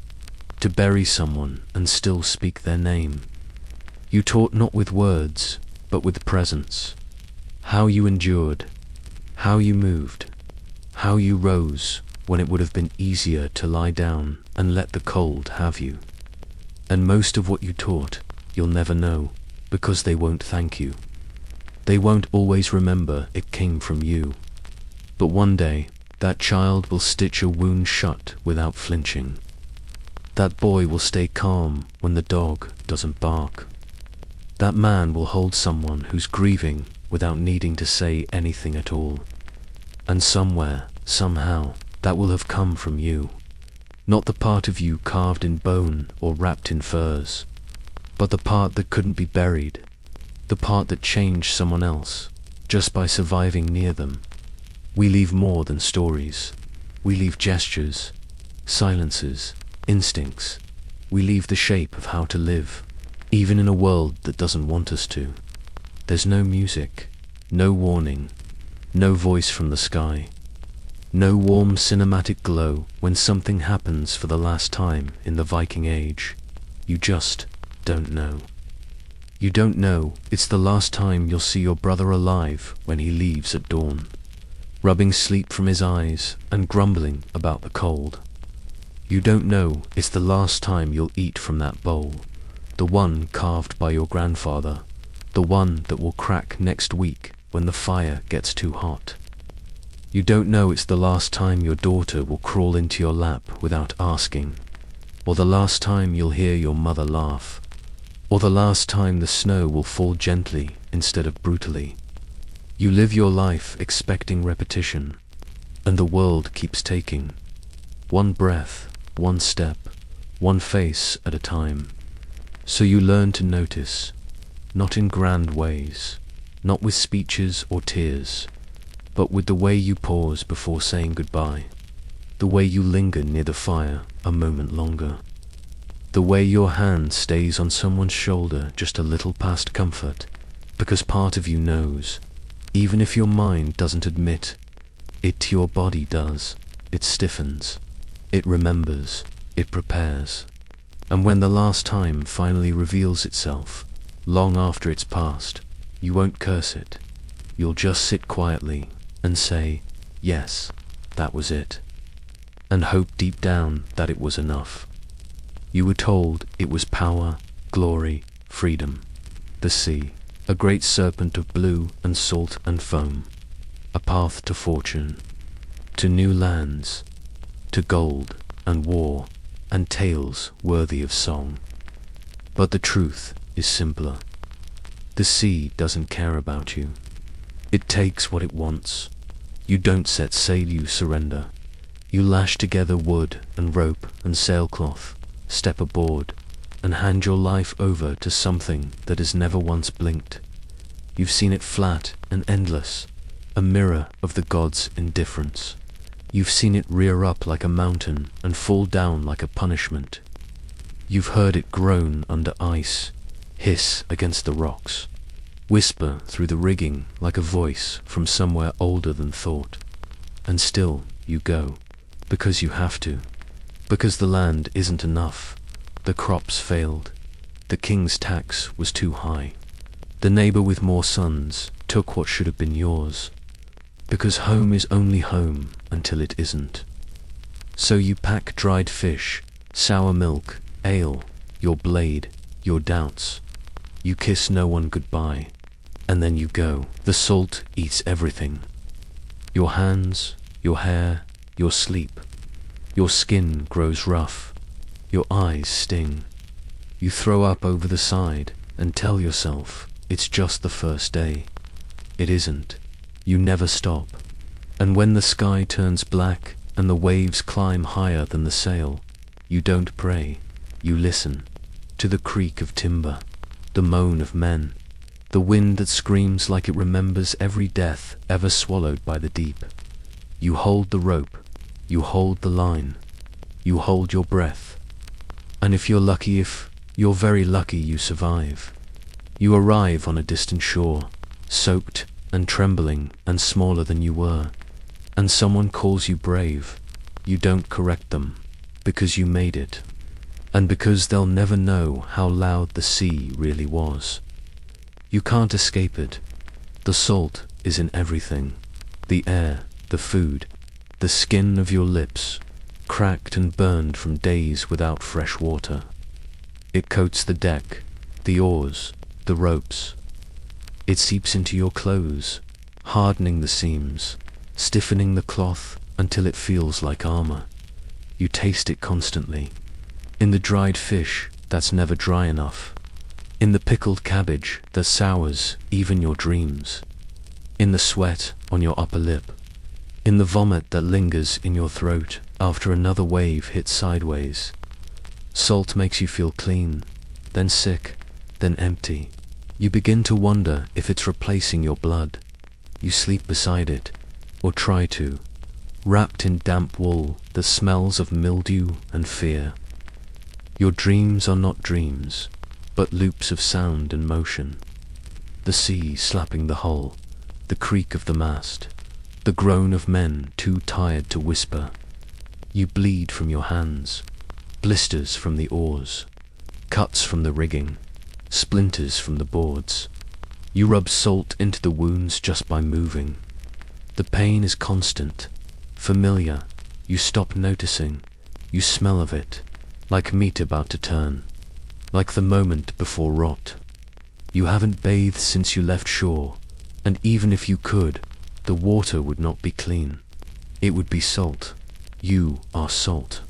to bury someone and still speak their name. You taught not with words, but with presence. How you endured, how you moved, how you rose when it would have been easier to lie down and let the cold have you. And most of what you taught, you'll never know, because they won't thank you. They won't always remember it came from you. But one day, that child will stitch a wound shut without flinching. That boy will stay calm when the dog doesn't bark. That man will hold someone who's grieving without needing to say anything at all. And somewhere, somehow, that will have come from you. Not the part of you carved in bone or wrapped in furs, but the part that couldn't be buried, the part that changed someone else just by surviving near them. We leave more than stories. We leave gestures, silences, instincts. We leave the shape of how to live, even in a world that doesn't want us to. There's no music, no warning, no voice from the sky, no warm cinematic glow when something happens for the last time in the Viking age. You just don't know. You don't know it's the last time you'll see your brother alive when he leaves at dawn, rubbing sleep from his eyes and grumbling about the cold. You don't know it's the last time you'll eat from that bowl, the one carved by your grandfather, the one that will crack next week when the fire gets too hot. You don't know it's the last time your daughter will crawl into your lap without asking, or the last time you'll hear your mother laugh, or the last time the snow will fall gently instead of brutally. You live your life expecting repetition, and the world keeps taking. One breath, one step, one face at a time. So you learn to notice, not in grand ways, not with speeches or tears, but with the way you pause before saying goodbye, the way you linger near the fire a moment longer, the way your hand stays on someone's shoulder just a little past comfort, because part of you knows, even if your mind doesn't admit it, your body does. It stiffens, it remembers, it prepares. And when the last time finally reveals itself, long after it's past, you won't curse it. You'll just sit quietly and say, yes, that was it, and hope deep down that it was enough. You were told it was power, glory, freedom, the sea, a great serpent of blue and salt and foam, a path to fortune, to new lands, to gold and war and tales worthy of song. But the truth is simpler. The sea doesn't care about you. It takes what it wants. You don't set sail, you surrender. You lash together wood and rope and sailcloth, step aboard, and hand your life over to something that has never once blinked. You've seen it flat and endless, a mirror of the gods' indifference. You've seen it rear up like a mountain and fall down like a punishment. You've heard it groan under ice, hiss against the rocks, whisper through the rigging like a voice from somewhere older than thought. And still you go, because you have to, because the land isn't enough, the crops failed, the king's tax was too high, the neighbor with more sons took what should have been yours. Because home is only home until it isn't. So you pack dried fish, sour milk, ale, your blade, your doubts. You kiss no one goodbye, and then you go. The salt eats everything. Your hands, your hair, your sleep. Your skin grows rough. Your eyes sting. You throw up over the side and tell yourself it's just the first day. It isn't. You never stop. And when the sky turns black and the waves climb higher than the sail, you don't pray. You listen to the creak of timber, the moan of men, the wind that screams like it remembers every death ever swallowed by the deep. You hold the rope. You hold the line. You hold your breath. And if you're very lucky, you survive. You arrive on a distant shore, soaked and trembling and smaller than you were, and someone calls you brave. You don't correct them, because you made it, and because they'll never know how loud the sea really was. You can't escape it. The salt is in everything. The air, the food, the skin of your lips, cracked and burned from days without fresh water. It coats the deck, the oars, the ropes. It seeps into your clothes, hardening the seams, stiffening the cloth until it feels like armor. You taste it constantly. In the dried fish that's never dry enough. In the pickled cabbage that sours even your dreams. In the sweat on your upper lip. In the vomit that lingers in your throat after another wave hits sideways. Salt makes you feel clean, then sick, then empty. You begin to wonder if it's replacing your blood. You sleep beside it, or try to, wrapped in damp wool that smells of mildew and fear. Your dreams are not dreams, but loops of sound and motion. The sea slapping the hull, the creak of the mast, the groan of men too tired to whisper. You bleed from your hands, blisters from the oars, cuts from the rigging, splinters from the boards. You rub salt into the wounds just by moving. The pain is constant, familiar. You stop noticing. You smell of it, like meat about to turn, like the moment before rot. You haven't bathed since you left shore, and even if you could, the water would not be clean. It would be salt. You are salt.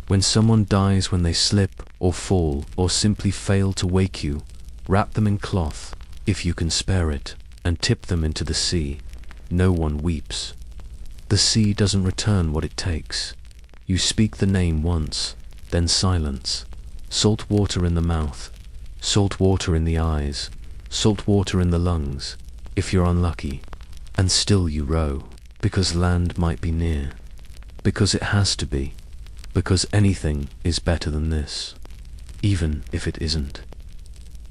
When someone dies when they slip or fall or simply fail to wake you, wrap them in cloth, if you can spare it, and tip them into the sea. No one weeps. The sea doesn't return what it takes. You speak the name once, then silence. Salt water in the mouth, salt water in the eyes, salt water in the lungs, if you're unlucky. And still you row, because land might be near, because it has to be. Because anything is better than this, even if it isn't.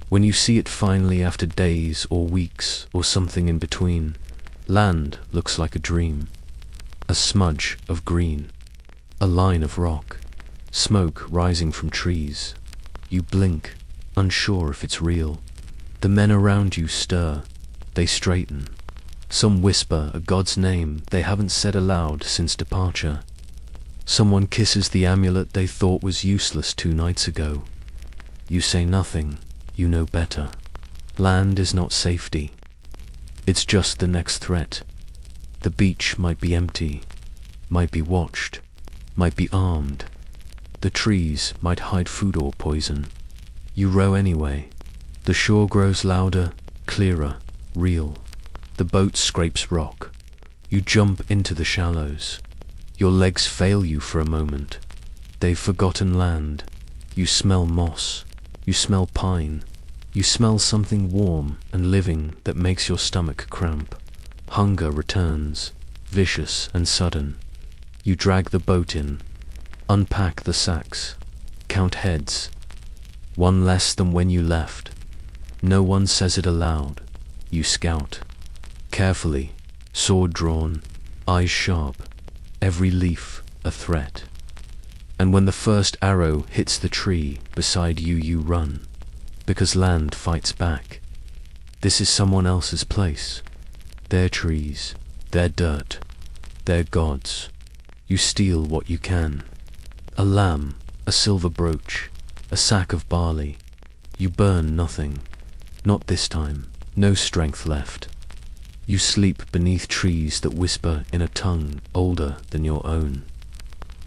When you see it finally after days or weeks or something in between, land looks like a dream. A smudge of green, a line of rock, smoke rising from trees. You blink, unsure if it's real. The men around you stir, they straighten. Some whisper a god's name they haven't said aloud since departure. Someone kisses the amulet they thought was useless 2 nights ago. You say nothing, you know better. Land is not safety. It's just the next threat. The beach might be empty, might be watched, might be armed. The trees might hide food or poison. You row anyway. The shore grows louder, clearer, real. The boat scrapes rock. You jump into the shallows. Your legs fail you for a moment. They've forgotten land. You smell moss. You smell pine. You smell something warm and living that makes your stomach cramp. Hunger returns, vicious and sudden. You drag the boat in. Unpack the sacks. Count heads. 1 less than when you left. No one says it aloud. You scout. Carefully, sword drawn, eyes sharp. Every leaf a threat. And when the first arrow hits the tree beside you, you run, because land fights back. This is someone else's place. Their trees, their dirt, their gods. You steal what you can. A lamb, a silver brooch, a sack of barley. You burn nothing. Not this time. No strength left. You sleep beneath trees that whisper in a tongue older than your own.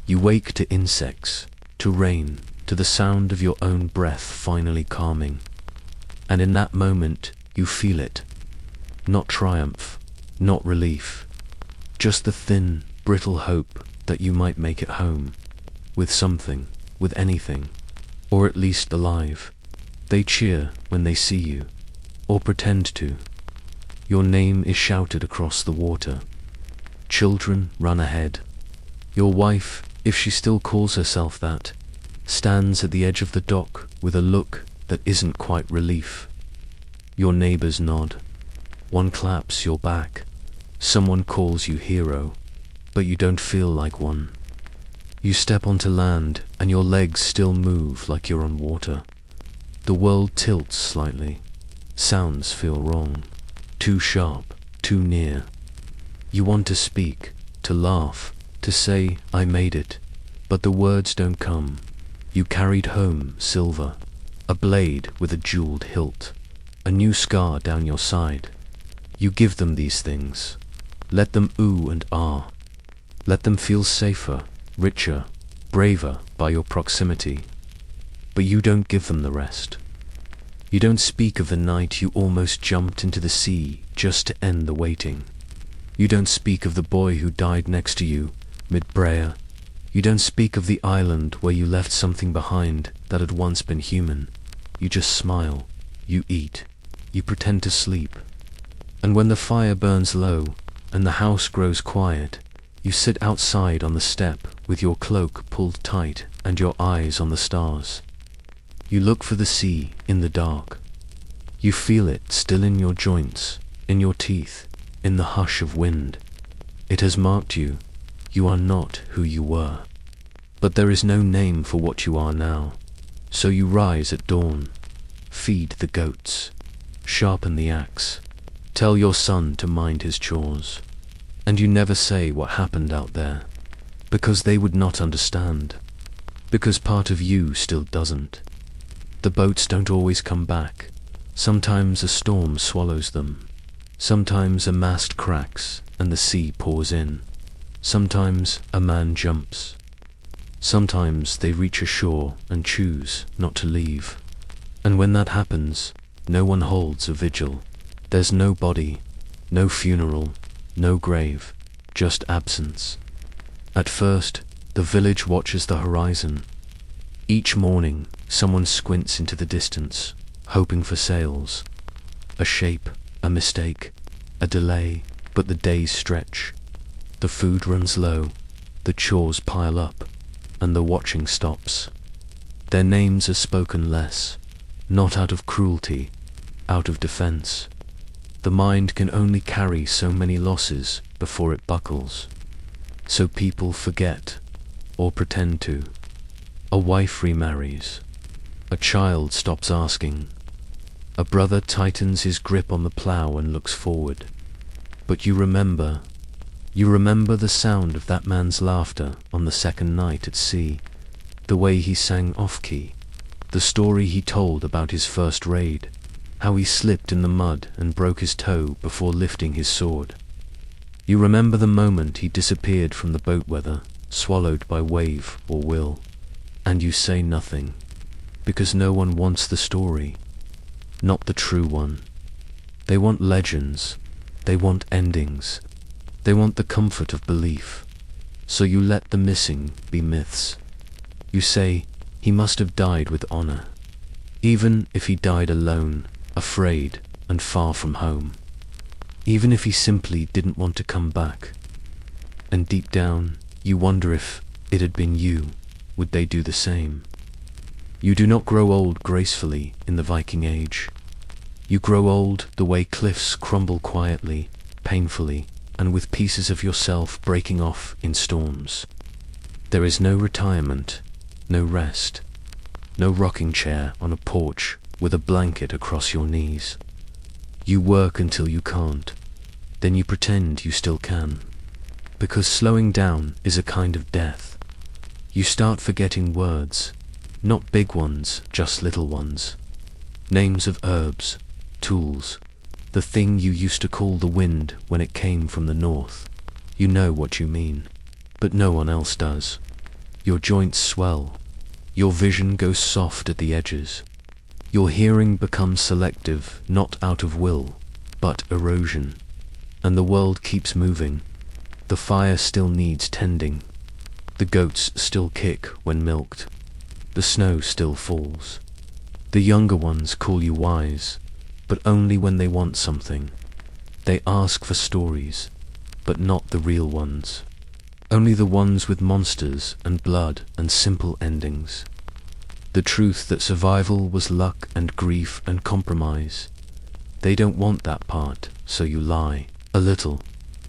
You wake to insects, to rain, to the sound of your own breath finally calming. And in that moment, you feel it. Not triumph, not relief. Just the thin, brittle hope that you might make it home. With something, with anything. Or at least alive. They cheer when they see you. Or pretend to. Your name is shouted across the water. Children run ahead. Your wife, if she still calls herself that, stands at the edge of the dock with a look that isn't quite relief. Your neighbors nod. One claps your back. Someone calls you hero, but you don't feel like one. You step onto land and your legs still move like you're on water. The world tilts slightly. Sounds feel wrong. Too sharp, too near. You want to speak, to laugh, to say, I made it, but the words don't come. You carried home silver, a blade with a jeweled hilt, a new scar down your side. You give them these things. Let them ooh and ah. Let them feel safer, richer, braver by your proximity. But you don't give them the rest. You don't speak of the night you almost jumped into the sea just to end the waiting. You don't speak of the boy who died next to you, mid-Brea. You don't speak of the island where you left something behind that had once been human. You just smile. You eat. You pretend to sleep. And when the fire burns low and the house grows quiet, you sit outside on the step with your cloak pulled tight and your eyes on the stars. You look for the sea in the dark. You feel it still in your joints, in your teeth, in the hush of wind. It has marked you. You are not who you were. But there is no name for what you are now. So you rise at dawn, feed the goats, sharpen the axe, tell your son to mind his chores. And you never say what happened out there, because they would not understand, because part of you still doesn't. The boats don't always come back. Sometimes a storm swallows them. Sometimes a mast cracks and the sea pours in. Sometimes a man jumps. Sometimes they reach ashore and choose not to leave. And when that happens, no one holds a vigil. There's no body, no funeral, no grave, just absence. At first, the village watches the horizon. Each morning, someone squints into the distance, hoping for sails. A shape, a mistake, a delay, but the days stretch. The food runs low, the chores pile up, and the watching stops. Their names are spoken less, not out of cruelty, out of defense. The mind can only carry so many losses before it buckles. So people forget, or pretend to. A wife remarries. A child stops asking. A brother tightens his grip on the plow and looks forward. But you remember the sound of that man's laughter on the second night at sea, the way he sang off-key, the story he told about his first raid, how he slipped in the mud and broke his toe before lifting his sword. You remember the moment he disappeared from the boat weather, swallowed by wave or will, and you say nothing, because no one wants the story, not the true one. They want legends, they want endings, they want the comfort of belief, so you let the missing be myths. You say, he must have died with honor, even if he died alone, afraid, and far from home. Even if he simply didn't want to come back. And deep down, you wonder if it had been you, would they do the same? You do not grow old gracefully in the Viking age. You grow old the way cliffs crumble quietly, painfully, and with pieces of yourself breaking off in storms. There is no retirement, no rest, no rocking chair on a porch with a blanket across your knees. You work until you can't. Then you pretend you still can. Because slowing down is a kind of death. You start forgetting words. Not big ones, just little ones. Names of herbs, tools, the thing you used to call the wind when it came from the north. You know what you mean, but no one else does. Your joints swell. Your vision goes soft at the edges. Your hearing becomes selective, not out of will, but erosion. And the world keeps moving. The fire still needs tending. The goats still kick when milked. The snow still falls. The younger ones call you wise, but only when they want something. They ask for stories, but not the real ones. Only the ones with monsters and blood and simple endings. The truth that survival was luck and grief and compromise. They don't want that part, so you lie, a little,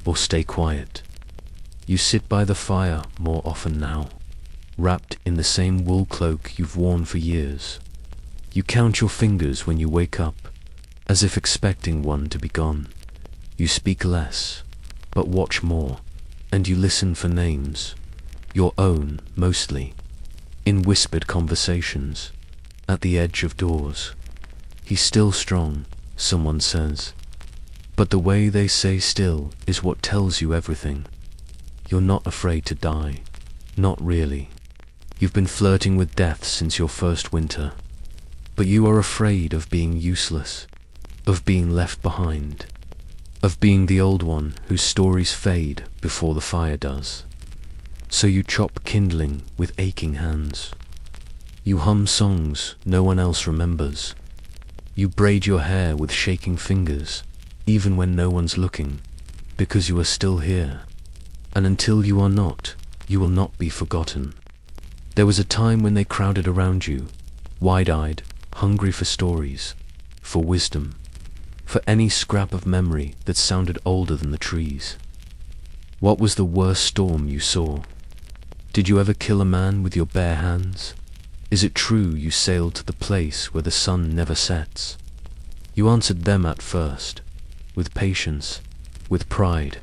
or stay quiet. You sit by the fire more often now, wrapped in the same wool cloak you've worn for years. You count your fingers when you wake up, as if expecting one to be gone. You speak less, but watch more, and you listen for names, your own mostly, in whispered conversations, at the edge of doors. He's still strong, someone says. But the way they say still is what tells you everything. You're not afraid to die. Not really. You've been flirting with death since your first winter. But you are afraid of being useless, of being left behind, of being the old one whose stories fade before the fire does. So you chop kindling with aching hands. You hum songs no one else remembers. You braid your hair with shaking fingers, even when no one's looking, because you are still here. And until you are not, you will not be forgotten. There was a time when they crowded around you, wide-eyed, hungry for stories, for wisdom, for any scrap of memory that sounded older than the trees. What was the worst storm you saw? Did you ever kill a man with your bare hands? Is it true you sailed to the place where the sun never sets? You answered them at first, with patience, with pride,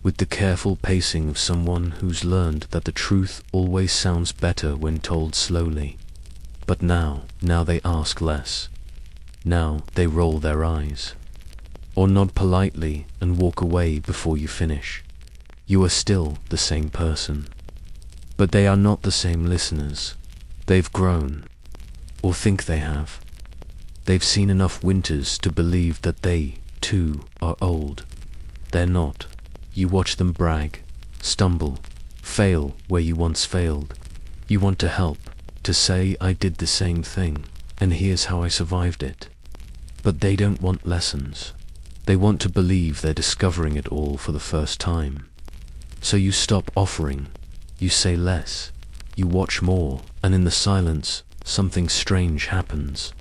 with the careful pacing of someone who's learned that the truth always sounds better when told slowly. But now they ask less. Now they roll their eyes, or nod politely and walk away before you finish. You are still the same person. But they are not the same listeners. They've grown, or think they have. They've seen enough winters to believe that they, too, are old. They're not. You watch them brag, stumble, fail where you once failed. You want to help, to say I did the same thing, and here's how I survived it. But they don't want lessons. They want to believe they're discovering it all for the first time. So you stop offering, you say less, you watch more, and in the silence, something strange happens.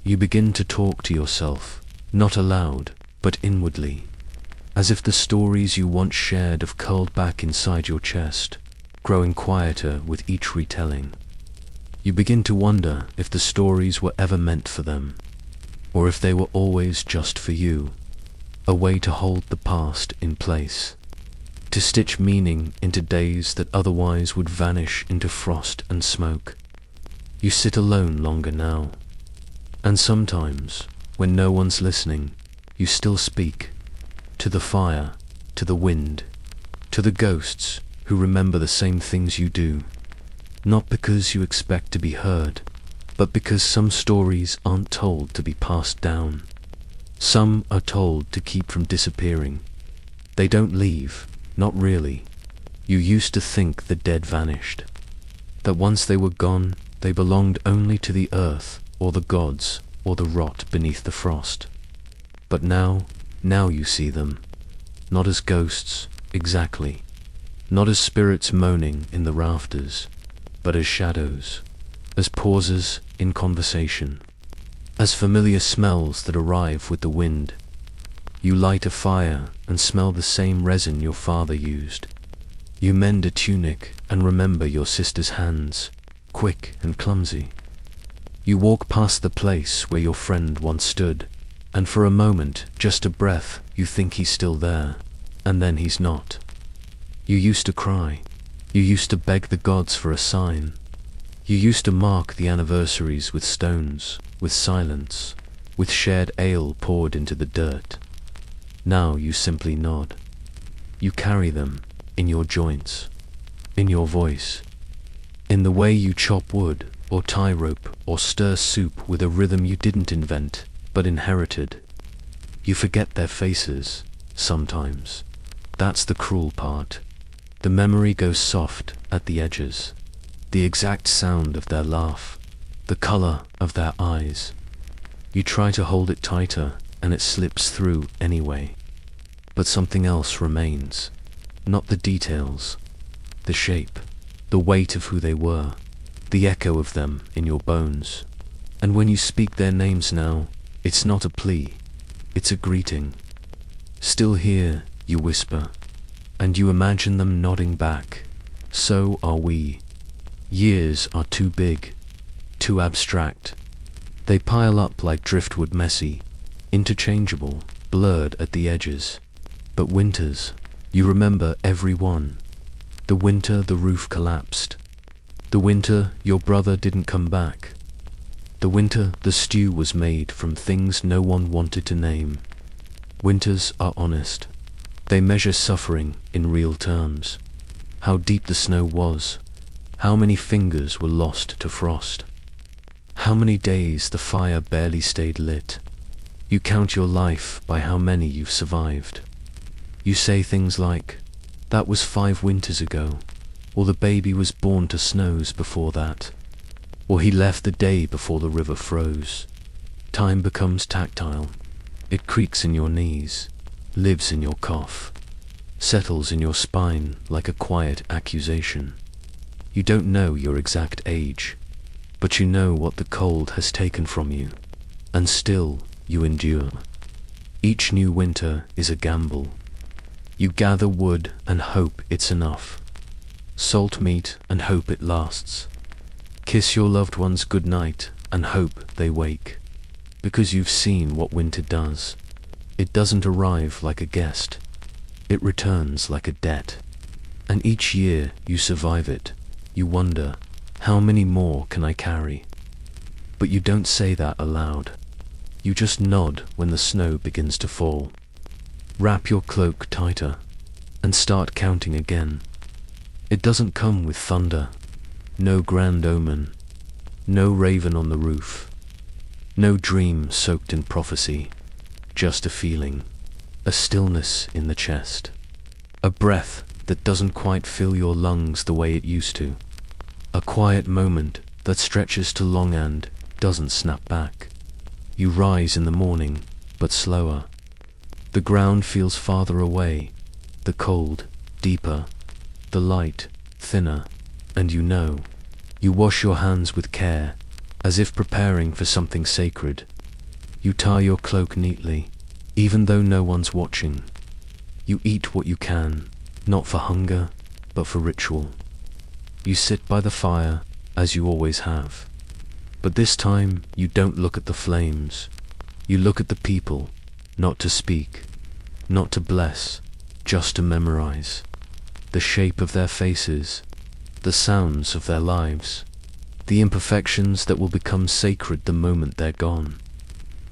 You begin to talk to yourself, not aloud, but inwardly, as if the stories you once shared have curled back inside your chest, growing quieter with each retelling. You begin to wonder if the stories were ever meant for them, or if they were always just for you, a way to hold the past in place, to stitch meaning into days that otherwise would vanish into frost and smoke. You sit alone longer now, and sometimes, when no one's listening, you still speak, to the fire, to the wind, to the ghosts who remember the same things you do. Not because you expect to be heard, but because some stories aren't told to be passed down. Some are told to keep from disappearing. They don't leave, not really. You used to think the dead vanished, that once they were gone, they belonged only to the earth, or the gods, or the rot beneath the frost. But now you see them, not as ghosts, exactly, not as spirits moaning in the rafters, but as shadows, as pauses in conversation, as familiar smells that arrive with the wind. You light a fire and smell the same resin your father used. You mend a tunic and remember your sister's hands, quick and clumsy. You walk past the place where your friend once stood, And for a moment, just a breath, you think he's still there, and then he's not. You used to cry. You used to beg the gods for a sign. You used to mark the anniversaries with stones, with silence, with shared ale poured into the dirt. Now you simply nod. You carry them in your joints, in your voice, in the way you chop wood, or tie rope, or stir soup with a rhythm you didn't invent, but inherited. You forget their faces, sometimes. That's the cruel part. The memory goes soft at the edges. The exact sound of their laugh, the color of their eyes. You try to hold it tighter, and it slips through anyway. But something else remains. Not the details, the shape, the weight of who they were, the echo of them in your bones. And when you speak their names now, it's not a plea, it's a greeting. Still here, you whisper, and you imagine them nodding back. So are we. Years are too big, too abstract. They pile up like driftwood, messy, interchangeable, blurred at the edges. But winters, you remember every one. The winter the roof collapsed. The winter your brother didn't come back. The winter the stew was made from things no one wanted to name. Winters are honest. They measure suffering in real terms. How deep the snow was. How many fingers were lost to frost. How many days the fire barely stayed lit. You count your life by how many you've survived. You say things like, that was 5 winters ago, or the baby was born to snows before that, or he left the day before the river froze. Time becomes tactile. It creaks in your knees, lives in your cough, settles in your spine like a quiet accusation. You don't know your exact age, but you know what the cold has taken from you, and still you endure. Each new winter is a gamble. You gather wood and hope it's enough. Salt meat and hope it lasts. Kiss your loved ones goodnight and hope they wake. Because you've seen what winter does. It doesn't arrive like a guest. It returns like a debt. And each year you survive it. You wonder, how many more can I carry? But you don't say that aloud. You just nod when the snow begins to fall. Wrap your cloak tighter and start counting again. It doesn't come with thunder, no grand omen, no raven on the roof, no dream soaked in prophecy, just a feeling, a stillness in the chest, a breath that doesn't quite fill your lungs the way it used to, a quiet moment that stretches to long and doesn't snap back. You rise in the morning, but slower. The ground feels farther away, the cold deeper, the light thinner, and you know. You wash your hands with care, as if preparing for something sacred. You tie your cloak neatly, even though no one's watching. You eat what you can, not for hunger, but for ritual. You sit by the fire, as you always have. But this time, you don't look at the flames. You look at the people, not to speak, not to bless, just to memorize. The shape of their faces, the sounds of their lives, the imperfections that will become sacred the moment they're gone.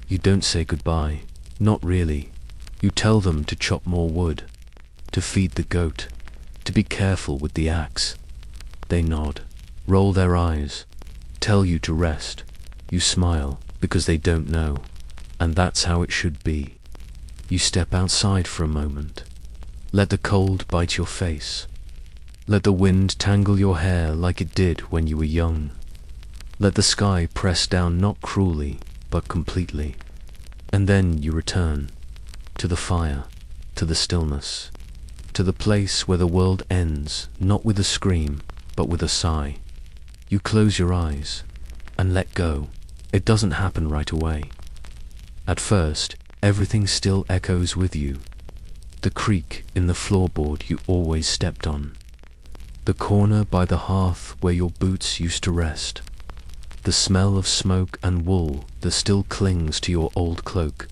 You don't say goodbye, not really. You tell them to chop more wood, to feed the goat, to be careful with the axe. They nod, roll their eyes, tell you to rest. You smile, because they don't know, and that's how it should be. You step outside for a moment. Let the cold bite your face. Let the wind tangle your hair like it did when you were young. Let the sky press down not cruelly, but completely. And then you return, to the fire, to the stillness, to the place where the world ends, not with a scream, but with a sigh. You close your eyes, and let go. It doesn't happen right away. At first, everything still echoes with you. The creak in the floorboard you always stepped on. The corner by the hearth where your boots used to rest. The smell of smoke and wool that still clings to your old cloak.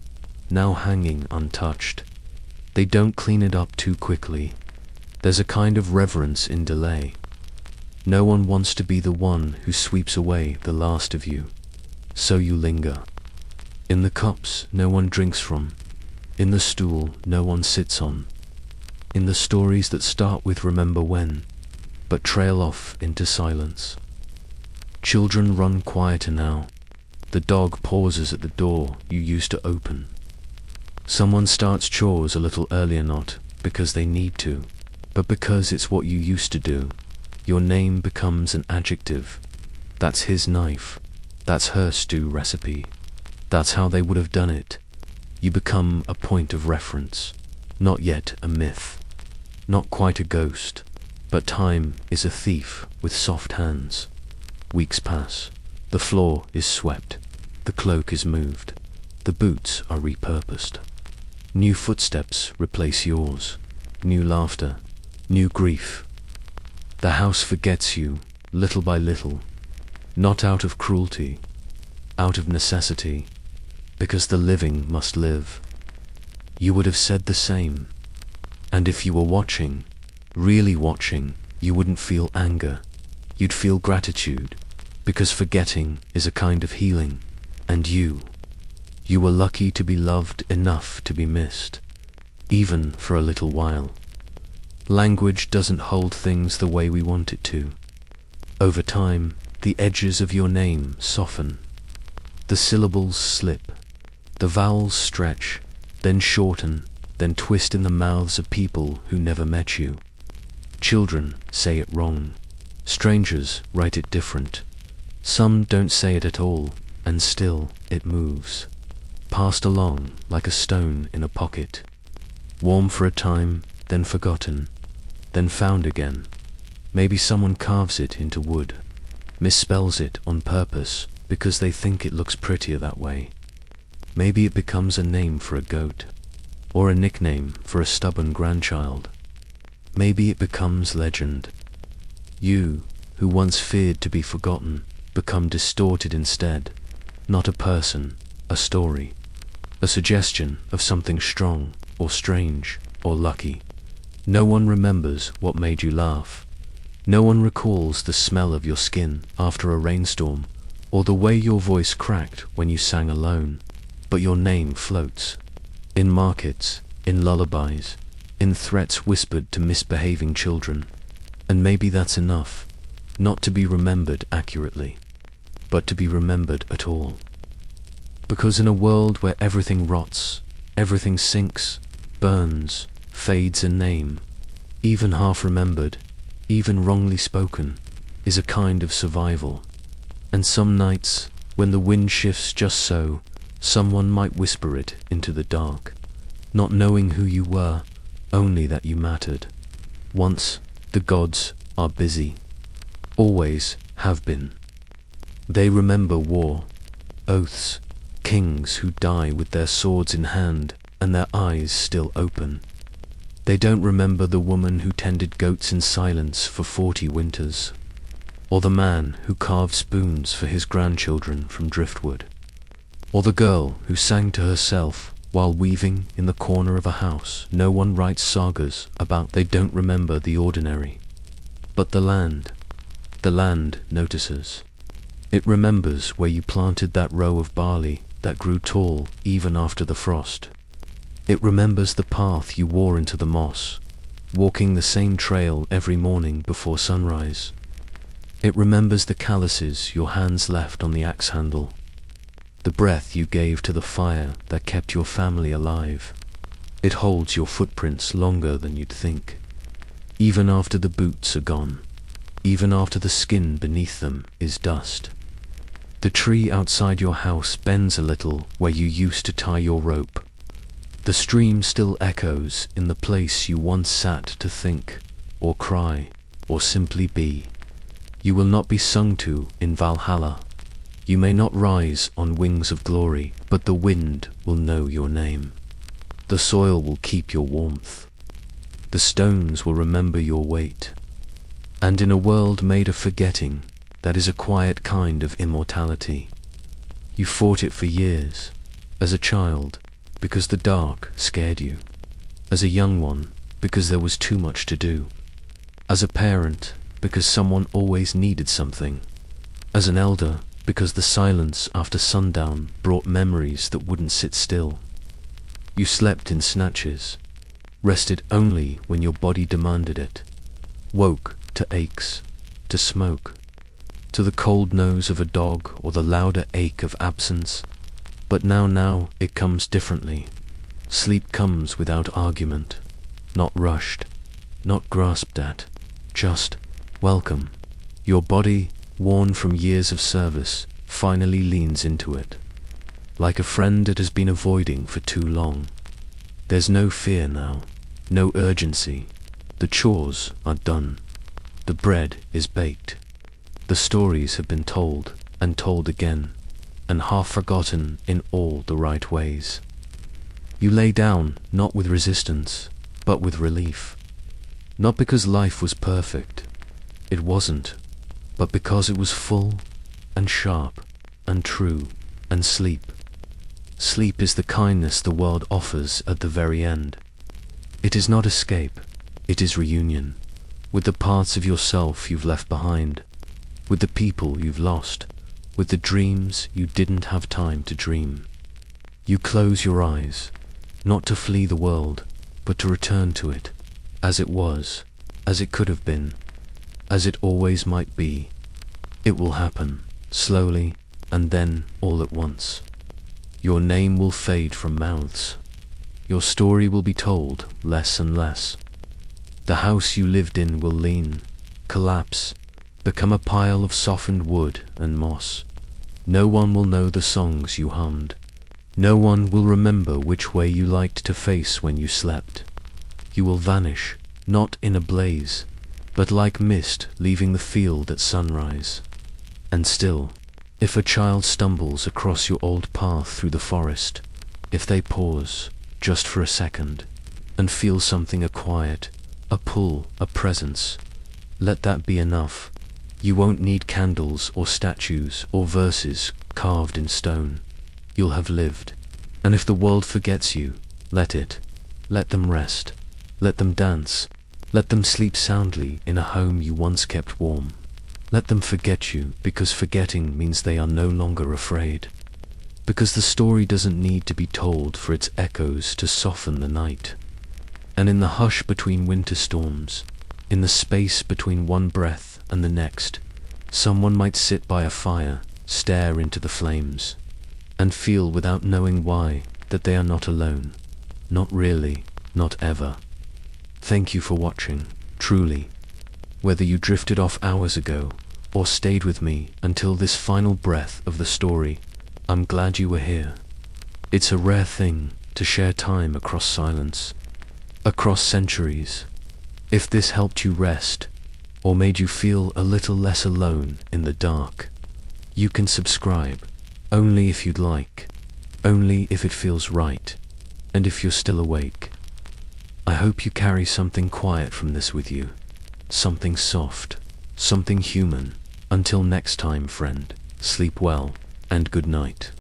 now hanging untouched. They don't clean it up too quickly. There's a kind of reverence in delay. No one wants to be the one who sweeps away the last of you, so you linger. In the cups no one drinks from, in the stool no one sits on, in the stories that start with remember when, but trail off into silence. Children run quieter now. The dog pauses at the door you used to open. Someone starts chores a little earlier, not because they need to, but because it's what you used to do. Your name becomes an adjective. That's his knife. That's her stew recipe. That's how they would have done it. You become a point of reference. Not yet a myth. Not quite a ghost. But time is a thief with soft hands. Weeks pass. The floor is swept. The cloak is moved. The boots are repurposed. New footsteps replace yours. New laughter. New grief. The house forgets you, little by little. Not out of cruelty. Out of necessity. Because the living must live. You would have said the same. And if you were watching, really watching, you wouldn't feel anger. You'd feel gratitude. Because forgetting is a kind of healing. And you were lucky to be loved enough to be missed. Even for a little while. Language doesn't hold things the way we want it to. Over time, the edges of your name soften. The syllables slip. The vowels stretch, then shorten, then twist in the mouths of people who never met you. Children say it wrong. Strangers write it different. Some don't say it at all, and still it moves. Passed along like a stone in a pocket. Warm for a time, then forgotten. Then found again. Maybe someone carves it into wood, misspells it on purpose because they think it looks prettier that way. Maybe it becomes a name for a goat, or a nickname for a stubborn grandchild. Maybe it becomes legend. You, who once feared to be forgotten, become distorted instead. Not a person, a story, a suggestion of something strong, or strange, or lucky. No one remembers what made you laugh. No one recalls the smell of your skin after a rainstorm, or the way your voice cracked when you sang alone. But your name floats. In markets, in lullabies, in threats whispered to misbehaving children. And maybe that's enough, not to be remembered accurately, but to be remembered at all. Because in a world where everything rots, everything sinks, burns, fades, a name, even half remembered, even wrongly spoken, is a kind of survival. And some nights, when the wind shifts just so, someone might whisper it into the dark, not knowing who you were, only that you mattered. Once, the gods are busy. Always have been. They remember war, oaths, kings who die with their swords in hand and their eyes still open. They don't remember the woman who tended goats in silence for 40 winters, or the man who carved spoons for his grandchildren from driftwood, or the girl who sang to herself while weaving in the corner of a house. No one writes sagas about they don't remember the ordinary. But the land notices. It remembers where you planted that row of barley that grew tall even after the frost. It remembers the path you wore into the moss, walking the same trail every morning before sunrise. It remembers the calluses your hands left on the axe handle, the breath you gave to the fire that kept your family alive. It holds your footprints longer than you'd think, even after the boots are gone, even after the skin beneath them is dust. The tree outside your house bends a little where you used to tie your rope. The stream still echoes in the place you once sat to think, or cry, or simply be. You will not be sung to in Valhalla. You may not rise on wings of glory, but the wind will know your name. The soil will keep your warmth. The stones will remember your weight. And in a world made of forgetting, that is a quiet kind of immortality. You fought it for years, as a child, because the dark scared you. As a young one, because there was too much to do. As a parent, because someone always needed something. As an elder, because the silence after sundown brought memories that wouldn't sit still. You slept in snatches, rested only when your body demanded it, woke to aches, to smoke, to the cold nose of a dog or the louder ache of absence. But now it comes differently. Sleep comes without argument, not rushed, not grasped at, just welcome. Your body, worn from years of service, finally leans into it. Like a friend it has been avoiding for too long. There's no fear now, no urgency. The chores are done. The bread is baked. The stories have been told and told again, and half forgotten in all the right ways. You lay down not with resistance, but with relief. Not because life was perfect. It wasn't. But because it was full and sharp and true and sleep. Sleep is the kindness the world offers at the very end. It is not escape, it is reunion, with the parts of yourself you've left behind, with the people you've lost, with the dreams you didn't have time to dream. You close your eyes, not to flee the world, but to return to it, as it was, as it could have been, as it always might be. It will happen, slowly, and then all at once. Your name will fade from mouths. Your story will be told less and less. The house you lived in will lean, collapse, become a pile of softened wood and moss. No one will know the songs you hummed. No one will remember which way you liked to face when you slept. You will vanish, not in a blaze, but like mist leaving the field at sunrise. And still, if a child stumbles across your old path through the forest, if they pause, just for a second, and feel something, a quiet, a pull, a presence, let that be enough. You won't need candles or statues or verses carved in stone. You'll have lived. And if the world forgets you, let it. Let them rest. Let them dance. Let them sleep soundly in a home you once kept warm. Let them forget you, because forgetting means they are no longer afraid. Because the story doesn't need to be told for its echoes to soften the night. And in the hush between winter storms, in the space between one breath and the next, someone might sit by a fire, stare into the flames, and feel without knowing why that they are not alone. Not really, not ever. Thank you for watching, truly. Whether you drifted off hours ago, or stayed with me until this final breath of the story, I'm glad you were here. It's a rare thing to share time across silence, across centuries. If this helped you rest, or made you feel a little less alone in the dark, you can subscribe, only if you'd like, only if it feels right, and if you're still awake. I hope you carry something quiet from this with you. Something soft, something human. Until next time, friend, sleep well, and good night.